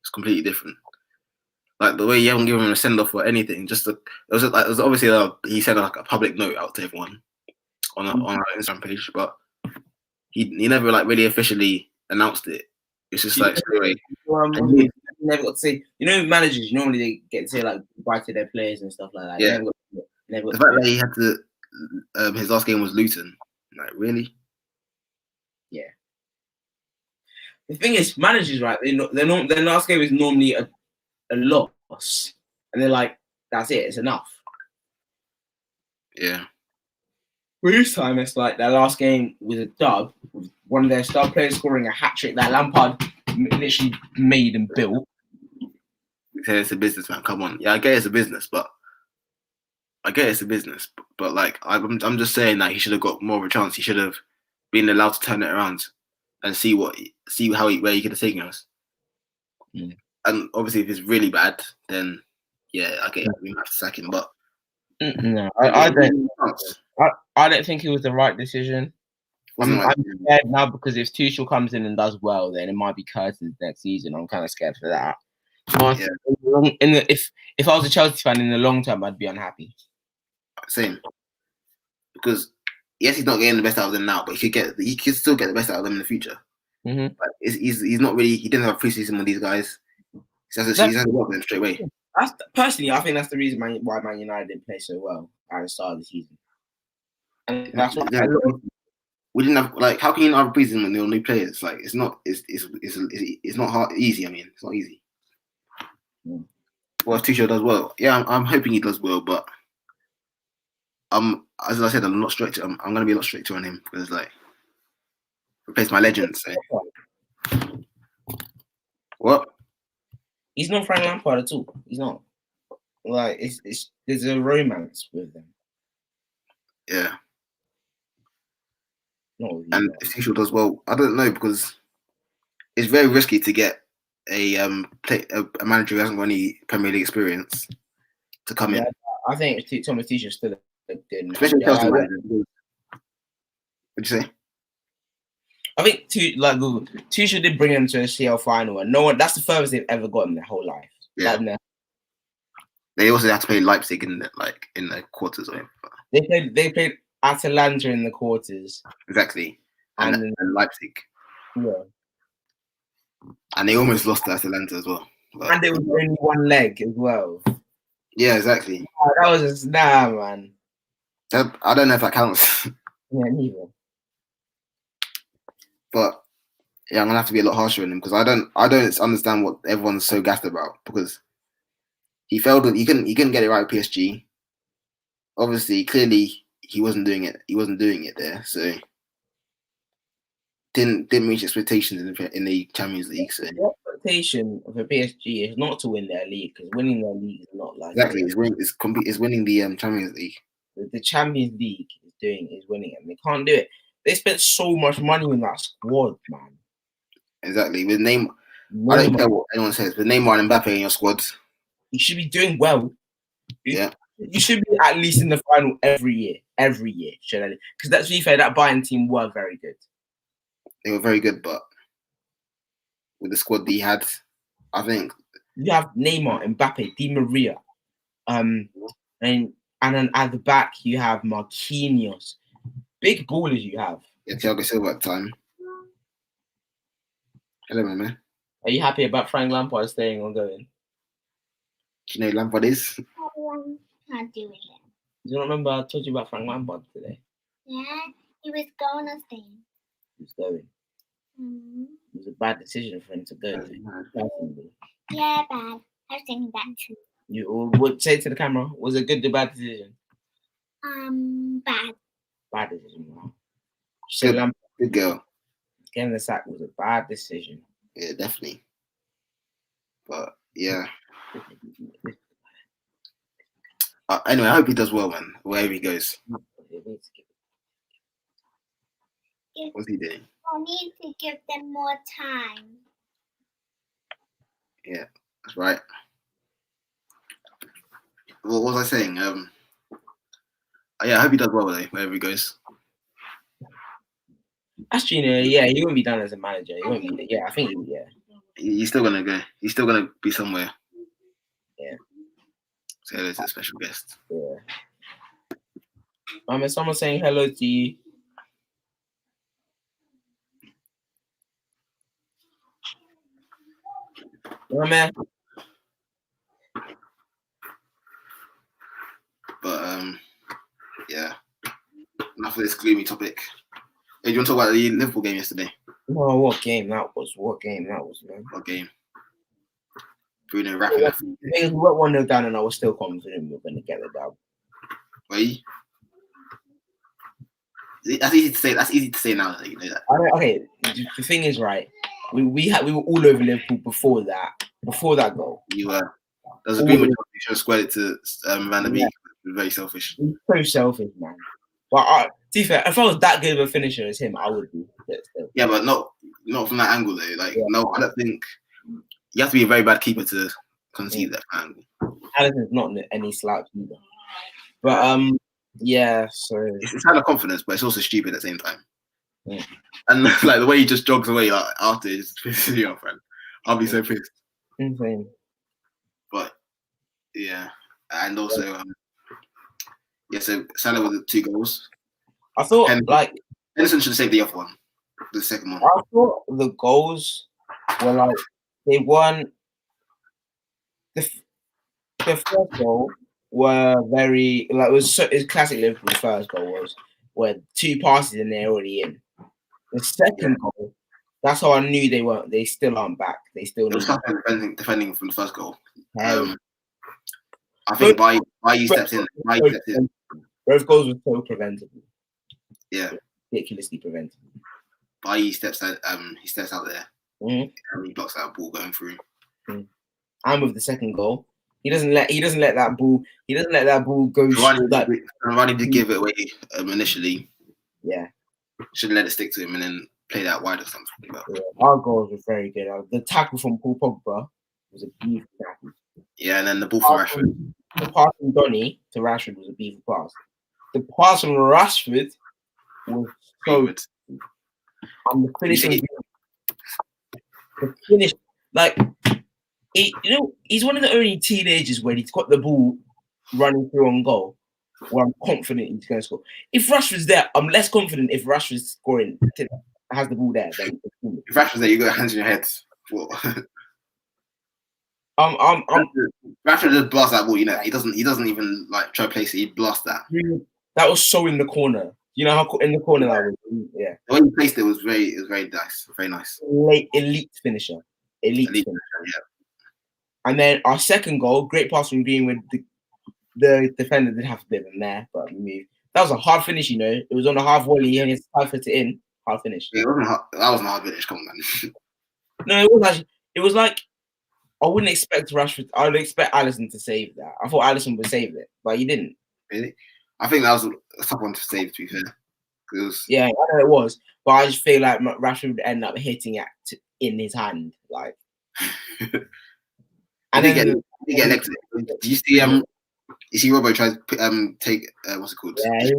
Speaker 1: It's completely different. Like the way you haven't given him a send off or anything. It was obviously he sent like a public note out to everyone on our Instagram page, but he never like really officially announced it. It's just like anyway.
Speaker 2: Never got to say. You know, managers normally they get to say like goodbye to their players and stuff like that.
Speaker 1: Yeah. The fact that he had to, his last game was Luton. Like really?
Speaker 2: Yeah. The thing is, managers, right? Their last game is normally a loss, and they're like, "That's it. It's enough."
Speaker 1: Yeah.
Speaker 2: But this time, it's like their last game was a dub, with one of their star players scoring a hat trick that Lampard literally made and built.
Speaker 1: Say it's a business, man. Come on. Yeah, I get it's a business, but like I'm just saying that he should have got more of a chance. He should have been allowed to turn it around and see where he could have taken us.
Speaker 2: Mm.
Speaker 1: And obviously, if it's really bad, then yeah, okay, we might have to sack him. But
Speaker 2: No, I don't. I don't think it was the right decision. I'm scared now because if Tuchel comes in and does well, then it might be curtains next season. I'm kind of scared for that.
Speaker 1: Yeah.
Speaker 2: If I was a Chelsea fan in the long term, I'd be unhappy.
Speaker 1: Same. Because yes, he's not getting the best out of them now, but he could still get the best out of them in the future.
Speaker 2: Mm-hmm.
Speaker 1: But he's not really. He didn't have a preseason with these guys. He hasn't worked them straight away.
Speaker 2: Personally, I think that's the reason why Man United didn't play so well at the start of the season. And that's what
Speaker 1: we didn't have. Like, how can you not have a preseason when there are new players? Like, it's not not hard. Easy. I mean, it's not easy.
Speaker 2: Mm.
Speaker 1: Well, if Tuchel does well, yeah, I'm hoping he does well, but as I said, I'm not strict. I'm going to be a lot stricter on him because like replace my legends. So. What?
Speaker 2: He's not Frank Lampard at all. He's not. Like there's a romance with them.
Speaker 1: Yeah.
Speaker 2: And
Speaker 1: if Tuchel does well, I don't know because it's very risky to get a manager who hasn't got any Premier League experience to come in.
Speaker 2: I think Thomas Tuchel still a good.
Speaker 1: Especially Chelsea manager. What'd you say?
Speaker 2: I think Tuchel did bring them to a CL final, and that's the furthest they've ever gotten in their whole life.
Speaker 1: Yeah. They also had to play Leipzig in the quarters.
Speaker 2: They played Atalanta in the quarters.
Speaker 1: Exactly. And Leipzig.
Speaker 2: Yeah.
Speaker 1: And they almost lost to Atalanta as well. But,
Speaker 2: and it was only one leg as well.
Speaker 1: Yeah, exactly.
Speaker 2: Oh, that was man.
Speaker 1: I don't know if that counts.
Speaker 2: Yeah, neither.
Speaker 1: But yeah, I'm gonna have to be a lot harsher on him because I don't understand what everyone's so gassed about because he failed. He couldn't get it right at PSG. Obviously, clearly he wasn't doing it. He wasn't doing it there, so didn't reach expectations in the Champions League. So
Speaker 2: the expectation of a PSG is not to win their league because winning their league is not like
Speaker 1: exactly. It's winning the Champions League.
Speaker 2: The Champions League is winning, and they can't do it. They spent so much money on that squad, man.
Speaker 1: Exactly. With Neymar, I don't care what anyone says. With Neymar and Mbappe in your squad,
Speaker 2: you should be doing well.
Speaker 1: Yeah.
Speaker 2: You should be at least in the final every year. Because that's to be fair, that Bayern team were very good.
Speaker 1: They were very good, but with the squad that he had, I think
Speaker 2: you have Neymar, Mbappe, Di Maria, and then at the back you have Marquinhos. Big ballers you have.
Speaker 1: Yeah, Thiago Silva at the time. Hello, my man.
Speaker 2: Are you happy about Frank Lampard staying on going?
Speaker 1: Do you know who Lampard is?
Speaker 4: Not doing it.
Speaker 2: Do you remember I told you about Frank Lampard today?
Speaker 4: Yeah, he was going to stay.
Speaker 2: He was going.
Speaker 4: Mm-hmm.
Speaker 2: It was a bad decision for him to go.
Speaker 4: Yeah, bad. I was thinking that too.
Speaker 2: You would say to the camera, was it good or bad decision?
Speaker 4: Bad.
Speaker 2: Bad decision, wow.
Speaker 1: Good girl.
Speaker 2: Getting the sack was a bad decision.
Speaker 1: Yeah, definitely. But yeah. Anyway, I hope he does well, man. Wherever he goes. What's he doing?
Speaker 4: I need to give them more time.
Speaker 1: Yeah, that's right. What was I saying? Yeah, I hope he does well though, wherever he goes.
Speaker 2: Actually, yeah, he won't be done as a manager. He won't be. Yeah, I think
Speaker 1: He's still gonna go. He's still gonna be somewhere.
Speaker 2: Yeah.
Speaker 1: So there's a special guest.
Speaker 2: Yeah. Is someone saying hello to you? Man.
Speaker 1: But yeah. Enough of this gloomy topic. Hey, do you want to talk about the Liverpool game yesterday?
Speaker 2: No, what game that was, man?
Speaker 1: What game? Bruno wrapping up.
Speaker 2: We were 1-0 down and I was still confident we were going to get the dub.
Speaker 1: Were you? That's easy to say. That's easy to say now that you know that.
Speaker 2: Okay, the thing is, right? We were all over Liverpool before that goal.
Speaker 1: You were. There was a agreement. You should have squared it to Van der Beek. Very selfish.
Speaker 2: He's so selfish, man. But to be fair, if I was that good of a finisher as him, I would be.
Speaker 1: Yeah, but not from that angle though. Like, no, I don't think you have to be a very bad keeper to concede that angle.
Speaker 2: Alisson's not any slouch either. But yeah. So
Speaker 1: it's kind of confidence, but it's also stupid at the same time.
Speaker 2: Yeah.
Speaker 1: And like the way he just jogs away like after it just pisses me off, man. I'll be so pissed.
Speaker 2: Insane.
Speaker 1: But yeah, and also so Salah with the 2 goals.
Speaker 2: I thought
Speaker 1: Henderson should have saved the other one, the second one.
Speaker 2: I thought the goals were like they weren't. The first goal were very like it's classic Liverpool. First goal was where 2 passes and they're already in. The second goal, that's how I knew they weren't. They still aren't back. They still need
Speaker 1: defending from the first goal.
Speaker 2: I
Speaker 1: think Bailly steps in.
Speaker 2: Both goals were so preventable.
Speaker 1: Yeah,
Speaker 2: ridiculously preventable.
Speaker 1: Bailly steps out. He steps out there.
Speaker 2: Mm-hmm.
Speaker 1: He blocks that ball going through.
Speaker 2: Mm-hmm. And with the second goal, he doesn't let that ball. He doesn't let that ball go.
Speaker 1: Cavani did give it away initially.
Speaker 2: Yeah,
Speaker 1: should let it stick to him and then play that wide or something. But
Speaker 2: our goals were very good. The tackle from Paul Pogba was a beautiful tackle.
Speaker 1: Yeah, and then the ball from Rashford.
Speaker 2: The pass from Donny to Rashford was a beautiful pass. The pass from Rashford was so good. And the finish, like, he's one of the only teenagers where he's got the ball running through on goal, where I'm confident he's going to score. If Rashford's there, I'm less confident if Rashford's scoring, has the ball there. Then
Speaker 1: if Rashford's there, you got hands in your head. Rashford just blast that ball. You know, he doesn't even like try to place it. He blast that.
Speaker 2: That was so in the corner. You know how in the corner that was. Yeah.
Speaker 1: The way he placed it was very nice. Very nice.
Speaker 2: Elite finisher. Elite finisher.
Speaker 1: Yeah.
Speaker 2: And then our second goal, great pass from Greenwood. The defender did have a bit of a mare, but we moved. That was a hard finish, you know. It was on a half volley and it's tied it in. Hard finish.
Speaker 1: Yeah, that wasn't a hard finish. Come on, man.
Speaker 2: No, it was actually. It was like I wouldn't expect Rashford. I would expect Alisson to save that. I thought Alisson would save it, but he didn't.
Speaker 1: Really? I think that was a tough one to save. To be fair,
Speaker 2: yeah, I know it was, but I just feel like Rashford would end up hitting it in his hand, like.
Speaker 1: And then get elected. Do you see you see Robbo try to take what's it called?
Speaker 2: Yeah,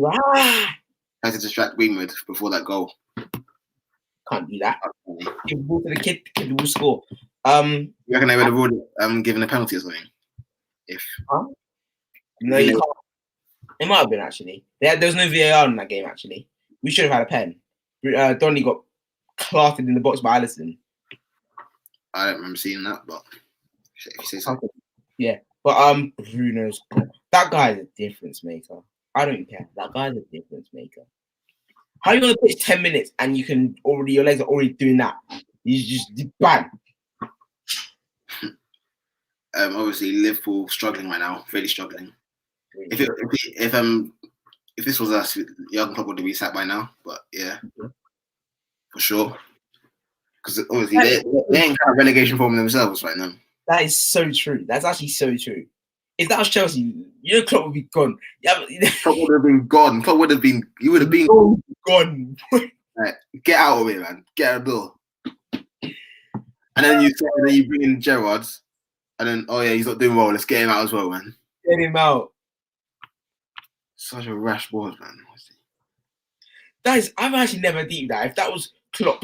Speaker 1: try to distract Greenwood before that goal.
Speaker 2: Can't do that. Give the ball to the kid will score.
Speaker 1: You reckon they would have already given a penalty or something?
Speaker 2: No, you can't. It might have been actually. There was no VAR in that game actually. We should have had a pen. Donny got clattered in the box by Alisson.
Speaker 1: I don't remember seeing that, but if you say something.
Speaker 2: Yeah, but Bruno's that guy's a difference maker. I don't care. That guy's a difference maker. How are you gonna pitch 10 minutes and you can your legs are already doing that? You just bang.
Speaker 1: Obviously Liverpool struggling right now, really struggling. Really? If this was us, Jurgen Klopp would be sacked by now. But yeah, for sure. Because obviously they ain't kind of relegation form themselves right now.
Speaker 2: That is so true. That's actually so true. If that was Chelsea, Klopp would be gone. Yeah,
Speaker 1: Klopp would have been gone. Klopp would have been. You would have been
Speaker 2: gone.
Speaker 1: Right, get out of here, man. Get out of the door. And then you bring in Gerrard, and then he's not doing well. Let's get him out as well, man.
Speaker 2: Get him out.
Speaker 1: Such a rash board, man.
Speaker 2: Guys, I've actually never deep that. If that was Klopp,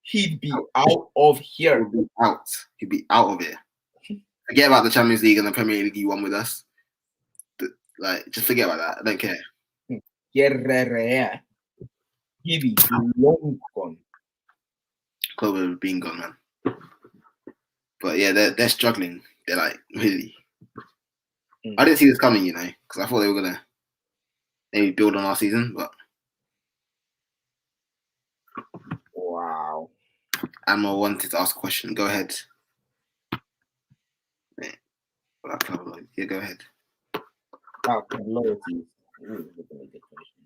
Speaker 2: he'd be out of here.
Speaker 1: He'd be out of here. Forget about the Champions League and the Premier League you won with us. Just forget about that. I don't care.
Speaker 2: Yeah. He'd be long gone.
Speaker 1: Klopp would have been gone, man. But yeah, they're struggling. They're like really. I didn't see this coming, because I thought they were gonna maybe build on our season, but.
Speaker 2: Wow.
Speaker 1: Ammo wanted to ask a question. Go ahead. Yeah, go ahead.
Speaker 2: Loyalty. Good question.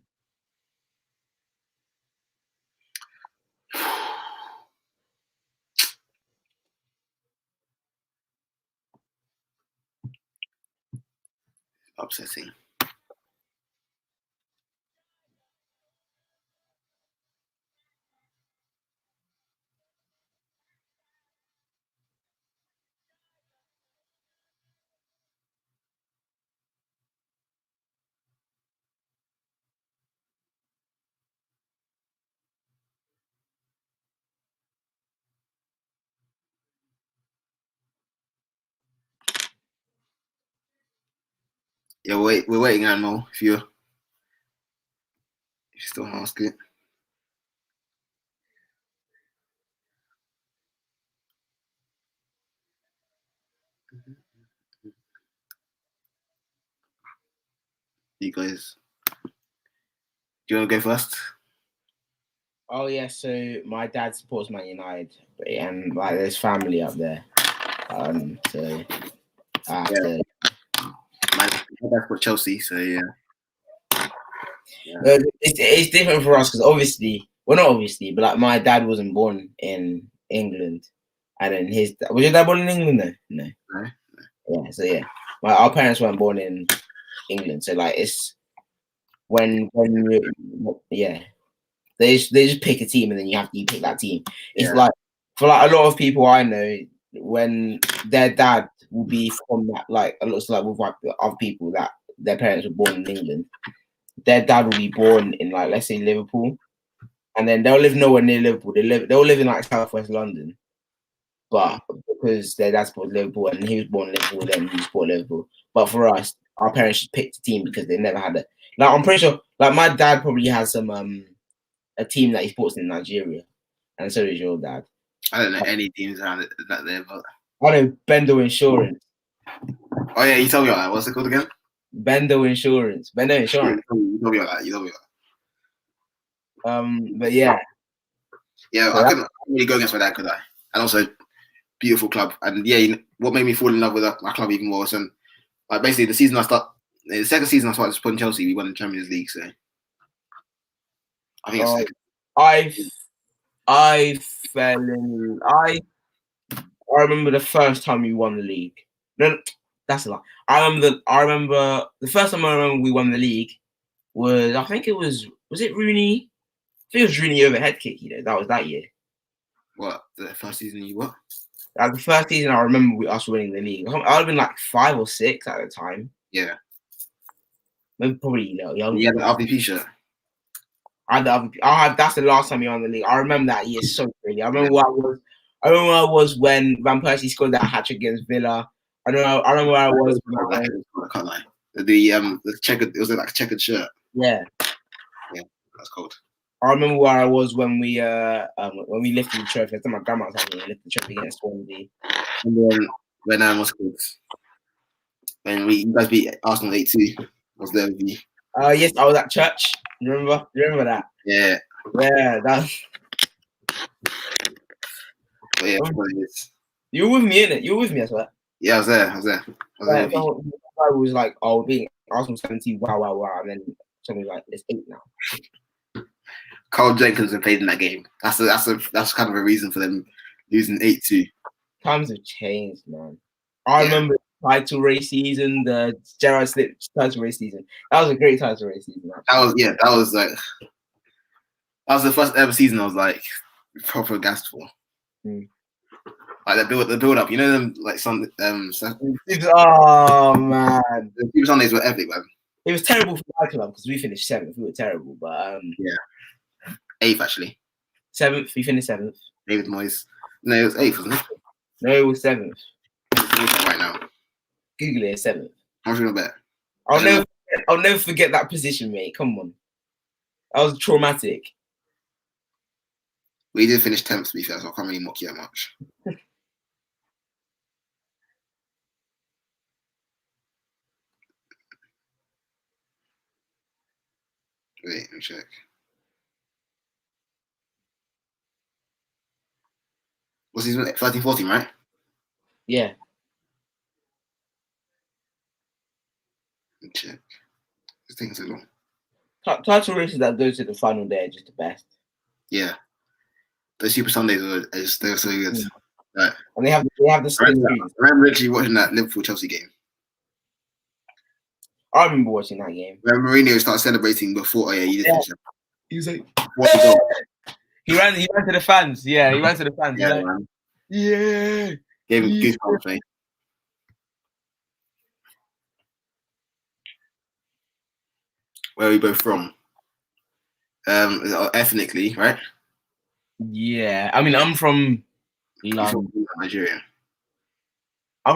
Speaker 1: Upsetting. Yeah, we're waiting, Mo. If you still ask it. You guys, do you want to go first?
Speaker 2: Oh yeah, so my dad supports Man United, and like there's family up there. So I have to.
Speaker 1: My dad for Chelsea, so yeah.
Speaker 2: It's different for us because obviously, well, not obviously, but like my dad wasn't born in England, and then was your dad born in England? No.
Speaker 1: No.
Speaker 2: Yeah, so yeah, our parents weren't born in England, so like it's when yeah, they just pick a team and then you pick that team. It's
Speaker 1: Yeah.
Speaker 2: like for like a lot of people I know, when their dad will be from that, like it looks like with like other people that their parents were born in England, their dad will be born in like let's say Liverpool, and then they'll live nowhere near Liverpool. They'll live in like southwest London, but because their dad supports Liverpool and he was born in Liverpool, then he support Liverpool. But for us, our parents just picked a team because they never had it. Like I'm pretty sure, like my dad probably has some a team that he supports in Nigeria, and so does your dad.
Speaker 1: I don't know any teams around that there, but
Speaker 2: I know Bendo Insurance.
Speaker 1: oh yeah, you told me about that. What's it called again?
Speaker 2: Bendo Insurance. Bendo Insurance.
Speaker 1: You told me about that. You told me about that.
Speaker 2: But yeah.
Speaker 1: Yeah,
Speaker 2: So
Speaker 1: I couldn't really go against my dad, could I? And also, beautiful club. And yeah, what made me fall in love with my club even more was when, like, basically the second season I started supporting Chelsea, we won the Champions League. So I think it's second.
Speaker 2: I remember the first time we won the league. No, that's a lie. I remember the first time I remember we won the league was was it Rooney? I think it was Rooney over head kick. That was that year.
Speaker 1: What, the first season you what?
Speaker 2: Like the first season I remember us winning the league. I would have been like 5 or 6 at the time.
Speaker 1: Yeah.
Speaker 2: Maybe probably younger.
Speaker 1: You had the RVP shirt.
Speaker 2: That's the last time we won the league. I remember that year so clearly. I remember where I was when Van Persie scored that hat trick against Villa. I remember where I was.
Speaker 1: I can't lie. The checkered. It was like a checkered shirt.
Speaker 2: Yeah.
Speaker 1: Yeah, that's cold.
Speaker 2: I remember where I was when we lifted the trophy. I think my grandma's having me lift the trophy against Swansea.
Speaker 1: And then when what's it called? When you guys beat Arsenal 8-2, was there with you?
Speaker 2: Yes, I was at church. You remember that?
Speaker 1: Yeah.
Speaker 2: Yeah, that's.
Speaker 1: But yeah,
Speaker 2: you were with me, innit? You were with me as well.
Speaker 1: Yeah, I was there.
Speaker 2: I was like, oh, being Arsenal 17, wow, and then something like it's 8 now.
Speaker 1: Carl Jenkins had played in that game. That's kind of a reason for them losing 8-2.
Speaker 2: Times have changed, man. I remember the title race season, the Gerrard Slip title race season. That was a great title race season. Actually.
Speaker 1: That was the first ever season I was like proper gassed for. Like the build up, you know them like some
Speaker 2: oh man,
Speaker 1: the Super Sundays were epic, man.
Speaker 2: It was terrible for my club because we finished 7th. We were terrible, but
Speaker 1: yeah, 8th actually.
Speaker 2: 7th, we finished 7th.
Speaker 1: David Moyes. No, it was 8th, wasn't it?
Speaker 2: No, it was 7th.
Speaker 1: Right now.
Speaker 2: Google it, 7th.
Speaker 1: How much you bet?
Speaker 2: I'll never forget that position, mate. Come on, that was traumatic.
Speaker 1: We did finish 10th, to be fair, so I can't really mock you that much. Wait, let me check. What's his 13-14, right?
Speaker 2: Yeah.
Speaker 1: Let me check. This thing's so long.
Speaker 2: Title races that go to the final day are just the best.
Speaker 1: Yeah. The Super Sundays they're so good. Right.
Speaker 2: And they have the
Speaker 1: I remember literally watching that Liverpool Chelsea game.
Speaker 2: I remember watching that game.
Speaker 1: When Mourinho started celebrating before, oh yeah, you did finish that.
Speaker 2: He was like,
Speaker 1: What the goal?
Speaker 2: he ran to the fans. Yeah, he ran to the fans.
Speaker 1: Yeah,
Speaker 2: He's like,
Speaker 1: man.
Speaker 2: yeah.
Speaker 1: Gave him
Speaker 2: Yeah.
Speaker 1: goosebumps, mate. Where are we both from? Ethnically, right?
Speaker 2: Yeah, I mean, I'm from
Speaker 1: He's
Speaker 2: London.
Speaker 1: from Nigeria.
Speaker 2: I'm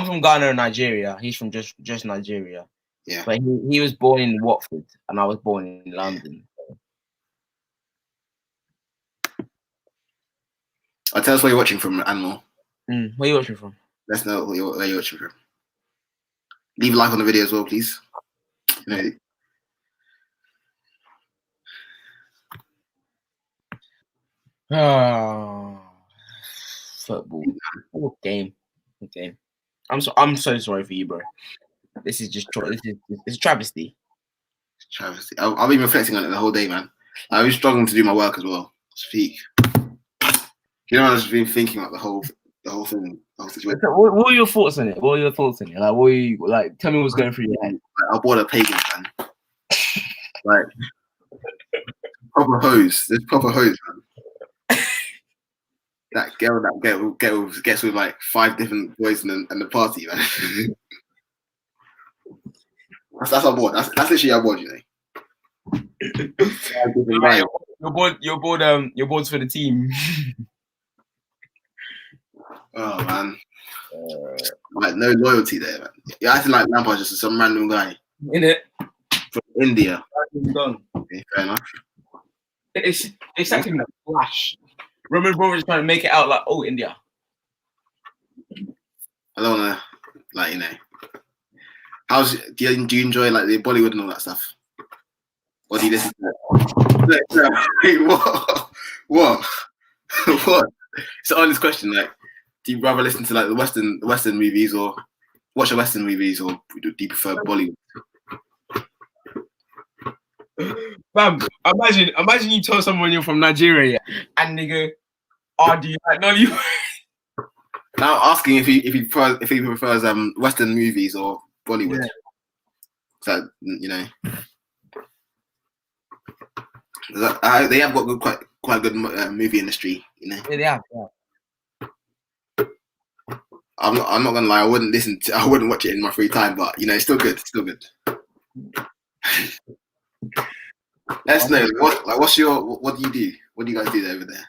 Speaker 2: from Ghana and Nigeria. He's from just Nigeria.
Speaker 1: Yeah.
Speaker 2: But he was born in Watford and I was born in London.
Speaker 1: Tell us where you're watching from, Animal.
Speaker 2: Where are you watching from?
Speaker 1: Let's know where you're watching from. Leave a like on the video as well, please. You know,
Speaker 2: Football. What game. Okay. I'm so sorry for you, bro. This is it's a travesty.
Speaker 1: travesty. I've been reflecting on it the whole day, man. I've been struggling to do my work as well. Speak. You know, I've just been thinking about the whole thing, the whole situation.
Speaker 2: What are your thoughts on it? What are your thoughts on it? Like, what are you like? Tell me what's going through your head.
Speaker 1: I bought a pagan, man. Like proper hose. There's proper hose, man. That girl gets with like 5 different boys in the party, man. that's our board. That's literally our board, you know.
Speaker 2: Your board's for the team.
Speaker 1: Oh man, like no loyalty there, man. You're acting like Lampard just some random guy
Speaker 2: In it.
Speaker 1: from India.
Speaker 2: Done.
Speaker 1: Okay, fair enough.
Speaker 2: It's actually a flash. Roman Brothers trying to make it out like, oh, India.
Speaker 1: I don't wanna, like, you know. Do you enjoy like the Bollywood and all that stuff? Or do you listen to it? Wait, what? What? What? It's an honest question. Like, do you rather listen to like the Western movies or watch the Western movies, or do you prefer Bollywood?
Speaker 2: Fam, imagine you tell someone you're from Nigeria and they go, oh, do you like Nollywood?
Speaker 1: Now asking if he prefers Western movies or Bollywood.
Speaker 2: Yeah.
Speaker 1: So you know, they have got quite good movie industry. You know,
Speaker 2: Yeah, they have. Yeah.
Speaker 1: I'm not gonna lie. I wouldn't watch it in my free time, but you know, it's still good. It's still good. Let's know what do you do? What do you guys do over there?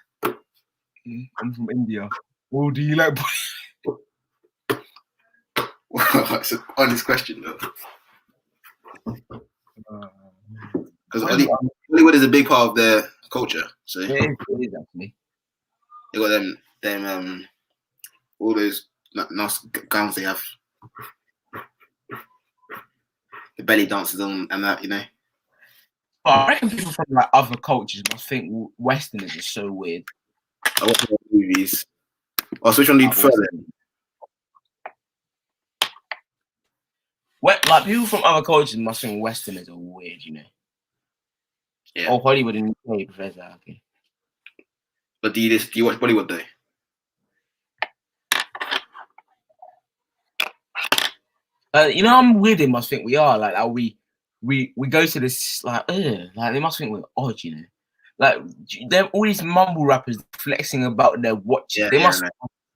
Speaker 2: I'm from India. Oh, do you like Bollywood?
Speaker 1: It's an honest question though. Because Hollywood is a big part of their culture. So
Speaker 2: It is actually.
Speaker 1: they got them all those nice gowns they have, the belly dances and that, you know.
Speaker 2: But I reckon people from like other cultures must think Westerners are so weird.
Speaker 1: I watch movies. Oh, so which one do you prefer then?
Speaker 2: Like people from other cultures must think Westerners are weird, you know.
Speaker 1: Yeah.
Speaker 2: Oh, Hollywood in the UK prefers that. Okay.
Speaker 1: But do you watch Bollywood though?
Speaker 2: You know, I'm weird. They must think we are like we go to this like they must think we're odd, you know. Like they're all these mumble rappers flexing about their watches.
Speaker 1: Yeah,
Speaker 2: They must be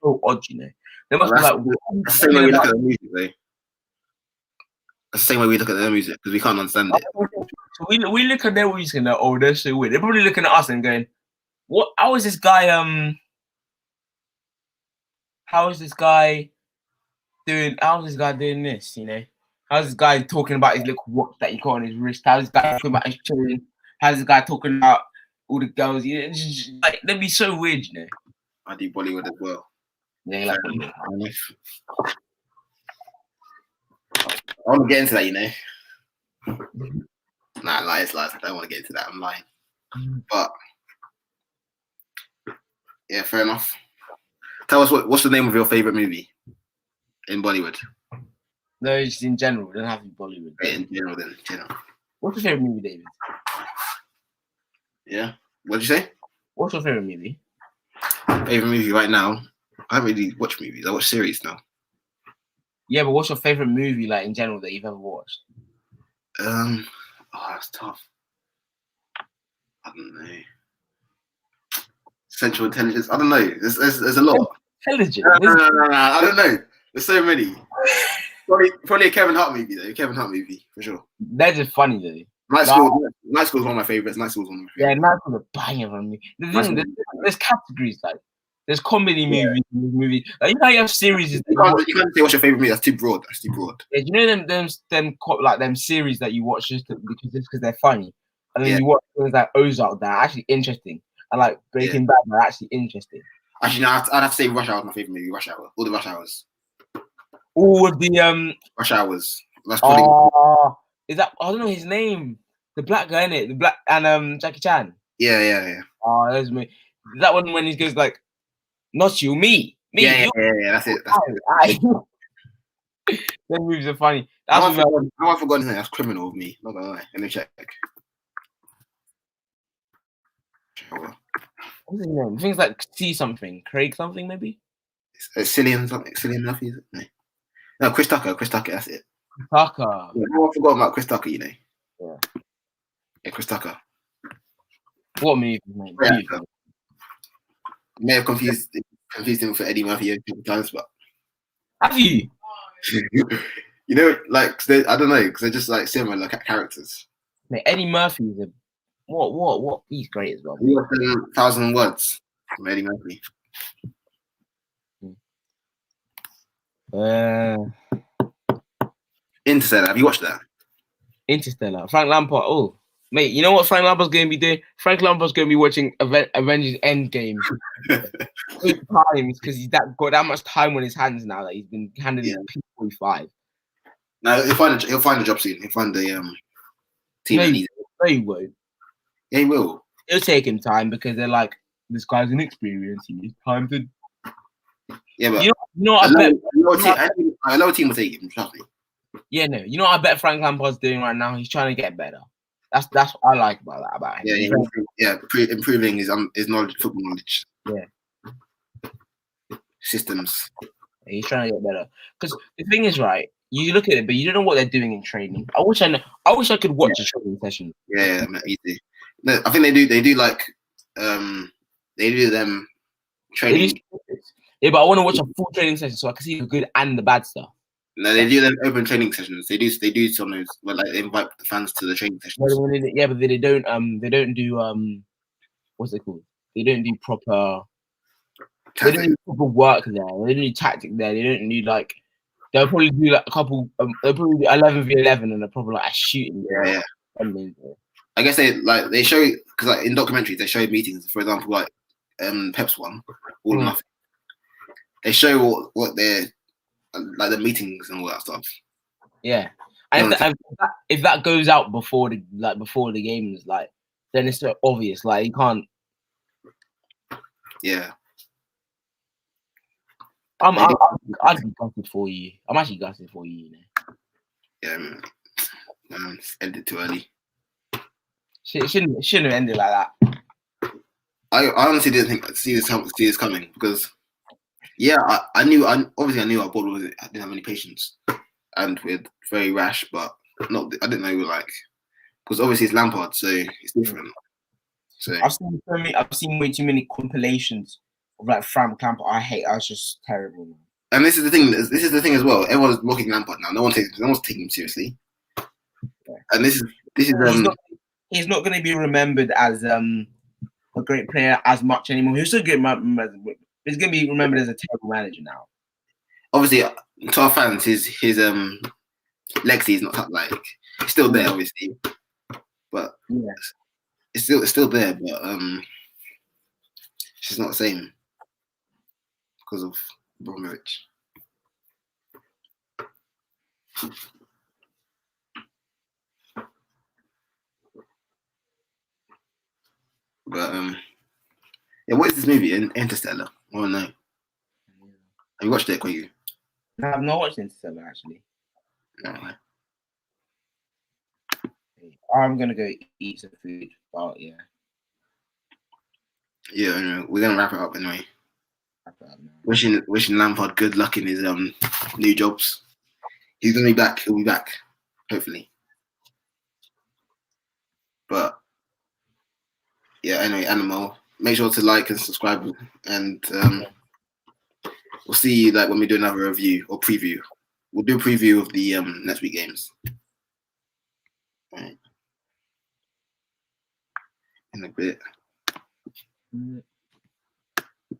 Speaker 2: so odd, you know. They must be like.
Speaker 1: That's the same way we look at the music, though. That's the same way we look at their music because we can't understand it.
Speaker 2: So we look at their music and they're, oh, they're so weird. They're probably looking at us and going, "What? How is this guy? How is this guy doing this? You know, how's this guy talking about his little watch that he got on his wrist? How's this guy talking about his children? How's this guy talking about all the girls? You know, just, like they'd be so weird, you know."
Speaker 1: I do Bollywood as well.
Speaker 2: Yeah, like Bollywood.
Speaker 1: I want to get into that, you know. Nah, lies. I don't want to get into that. I'm lying. But yeah, fair enough. Tell us what's the name of your favorite movie in Bollywood?
Speaker 2: No, just in general. Don't have to be Bollywood.
Speaker 1: Right, in general, then. In general.
Speaker 2: What's your favorite movie, David?
Speaker 1: Yeah. What'd you say?
Speaker 2: What's your favorite movie?
Speaker 1: Favorite movie right now? I don't really watch movies. I watch series now.
Speaker 2: Yeah, but what's your favorite movie like in general that you've ever watched?
Speaker 1: That's tough. I don't know. Central Intelligence. I don't know. There's a lot.
Speaker 2: Intelligent.
Speaker 1: I don't know. There's so many. Probably a Kevin Hart movie though. Kevin Hart movie for sure.
Speaker 2: They're just funny though.
Speaker 1: Night School is one of my favorites. Night School is one of my
Speaker 2: Yeah,
Speaker 1: favorites.
Speaker 2: Night School's a banger for me. There's categories like there's comedy movies. Like, you know how you have series.
Speaker 1: You can't say what's your favorite movie. That's too broad.
Speaker 2: Yeah, you know them series that you watch just because they're funny, and then you watch things like Ozark that are actually interesting, and like Breaking Bad that are actually interesting.
Speaker 1: Actually, no, I'd have to say Rush Hour is my favorite movie. Rush Hour. All the Rush Hours.
Speaker 2: All of the
Speaker 1: Rush Hours. That's
Speaker 2: is that I don't know his name? The black guy in it, the black and Jackie Chan.
Speaker 1: Yeah.
Speaker 2: Oh, that's me. That one when he goes like, "Not you, me."
Speaker 1: Yeah. That's it.
Speaker 2: Them movies are funny.
Speaker 1: I've forgotten his name. That's Criminal of me. Not gonna lie. Let me check.
Speaker 2: What's his name? Things like C something, Craig something maybe.
Speaker 1: Cillian something. Cillian Murphy. No, Chris Tucker. That's it.
Speaker 2: Tucker.
Speaker 1: Yeah, I forgot about Chris Tucker. You know. Yeah, Chris Tucker.
Speaker 2: What movie, mate?
Speaker 1: Yeah. May have confused him for Eddie Murphy a couple times, but
Speaker 2: have you?
Speaker 1: You know, like I don't know, because they're just like similar characters.
Speaker 2: Mate, Eddie Murphy is a what? He's great as well.
Speaker 1: 1,000 words from Eddie Murphy. Interstellar. Have you watched that?
Speaker 2: Interstellar. Frank Lampard. Oh, mate, you know what Frank Lampard's going to be doing? Frank Lampard's going to be watching Avengers Endgame 8 times because he's got that much time on his hands now that he's been handed P45.
Speaker 1: No, he'll find a job soon. He'll find the team that needs it.
Speaker 2: No, he won't.
Speaker 1: Yeah, he will.
Speaker 2: It'll take him time because they're like, this guy's inexperienced. He needs time to.
Speaker 1: Yeah, but
Speaker 2: you know what
Speaker 1: a lower team will take him. Trust me.
Speaker 2: Yeah, no. You know what I bet Frank Lampard's doing right now? He's trying to get better. That's what I like about him.
Speaker 1: Improving his knowledge, football knowledge.
Speaker 2: Yeah.
Speaker 1: Systems.
Speaker 2: Yeah, he's trying to get better. Because the thing is, right? You look at it, but you don't know what they're doing in training. I wish I could watch a training session.
Speaker 1: Yeah, easy. No, I think they do like they do them training.
Speaker 2: Yeah, but I want to watch a full training session so I can see the good and the bad stuff.
Speaker 1: No, they do them open training sessions. They do some of those where like they invite the fans to the training sessions.
Speaker 2: Yeah, but they don't do what's it called? They don't do proper. They don't do proper work there. They don't do tactic there. They don't do like. They'll probably do like a couple. They'll probably do 11v11 and a proper like a shooting.
Speaker 1: Yeah. I guess they show because like in documentaries they show meetings. For example, like Pep's one, All or Nothing. They show what they're like the meetings and all that stuff.
Speaker 2: Yeah, and if that goes out before the games, like then it's so obvious. Like you can't.
Speaker 1: Yeah.
Speaker 2: I'd be gutted for you. I'm actually gutted for you.
Speaker 1: Yeah, man. Ended too early.
Speaker 2: It shouldn't have ended like that.
Speaker 1: I honestly didn't see this coming because, yeah, I knew our board I didn't have any patience, and we're very rash, but not. I didn't know we were like because obviously it's Lampard, so it's different. So
Speaker 2: I've seen way too many compilations of like Frank Lampard. I was just terrible. Man.
Speaker 1: And this is the thing. This is the thing as well. Everyone's mocking Lampard now. No one's taking him seriously. Yeah. And this is
Speaker 2: he's not going to be remembered as a great player as much anymore. He's still good. He's going to be remembered as a terrible manager now.
Speaker 1: Obviously, to our fans, his legacy is not like it's still there, obviously, but it's still there. But it's just not the same because of Abramovich. But yeah, what is this movie? Interstellar. Oh no, have you watched it, Koyu?
Speaker 2: No, I've not watched Interstellar actually.
Speaker 1: No.
Speaker 2: I'm gonna go eat some food. But yeah.
Speaker 1: Yeah, I know. We're gonna wrap it up anyway. Wishing Lampard good luck in his new jobs. He's gonna be back. He'll be back, hopefully. But yeah, anyway, Animal. Make sure to like and subscribe, and we'll see you like when we do another review or preview. We'll do a preview of the next week games. Right. In a bit.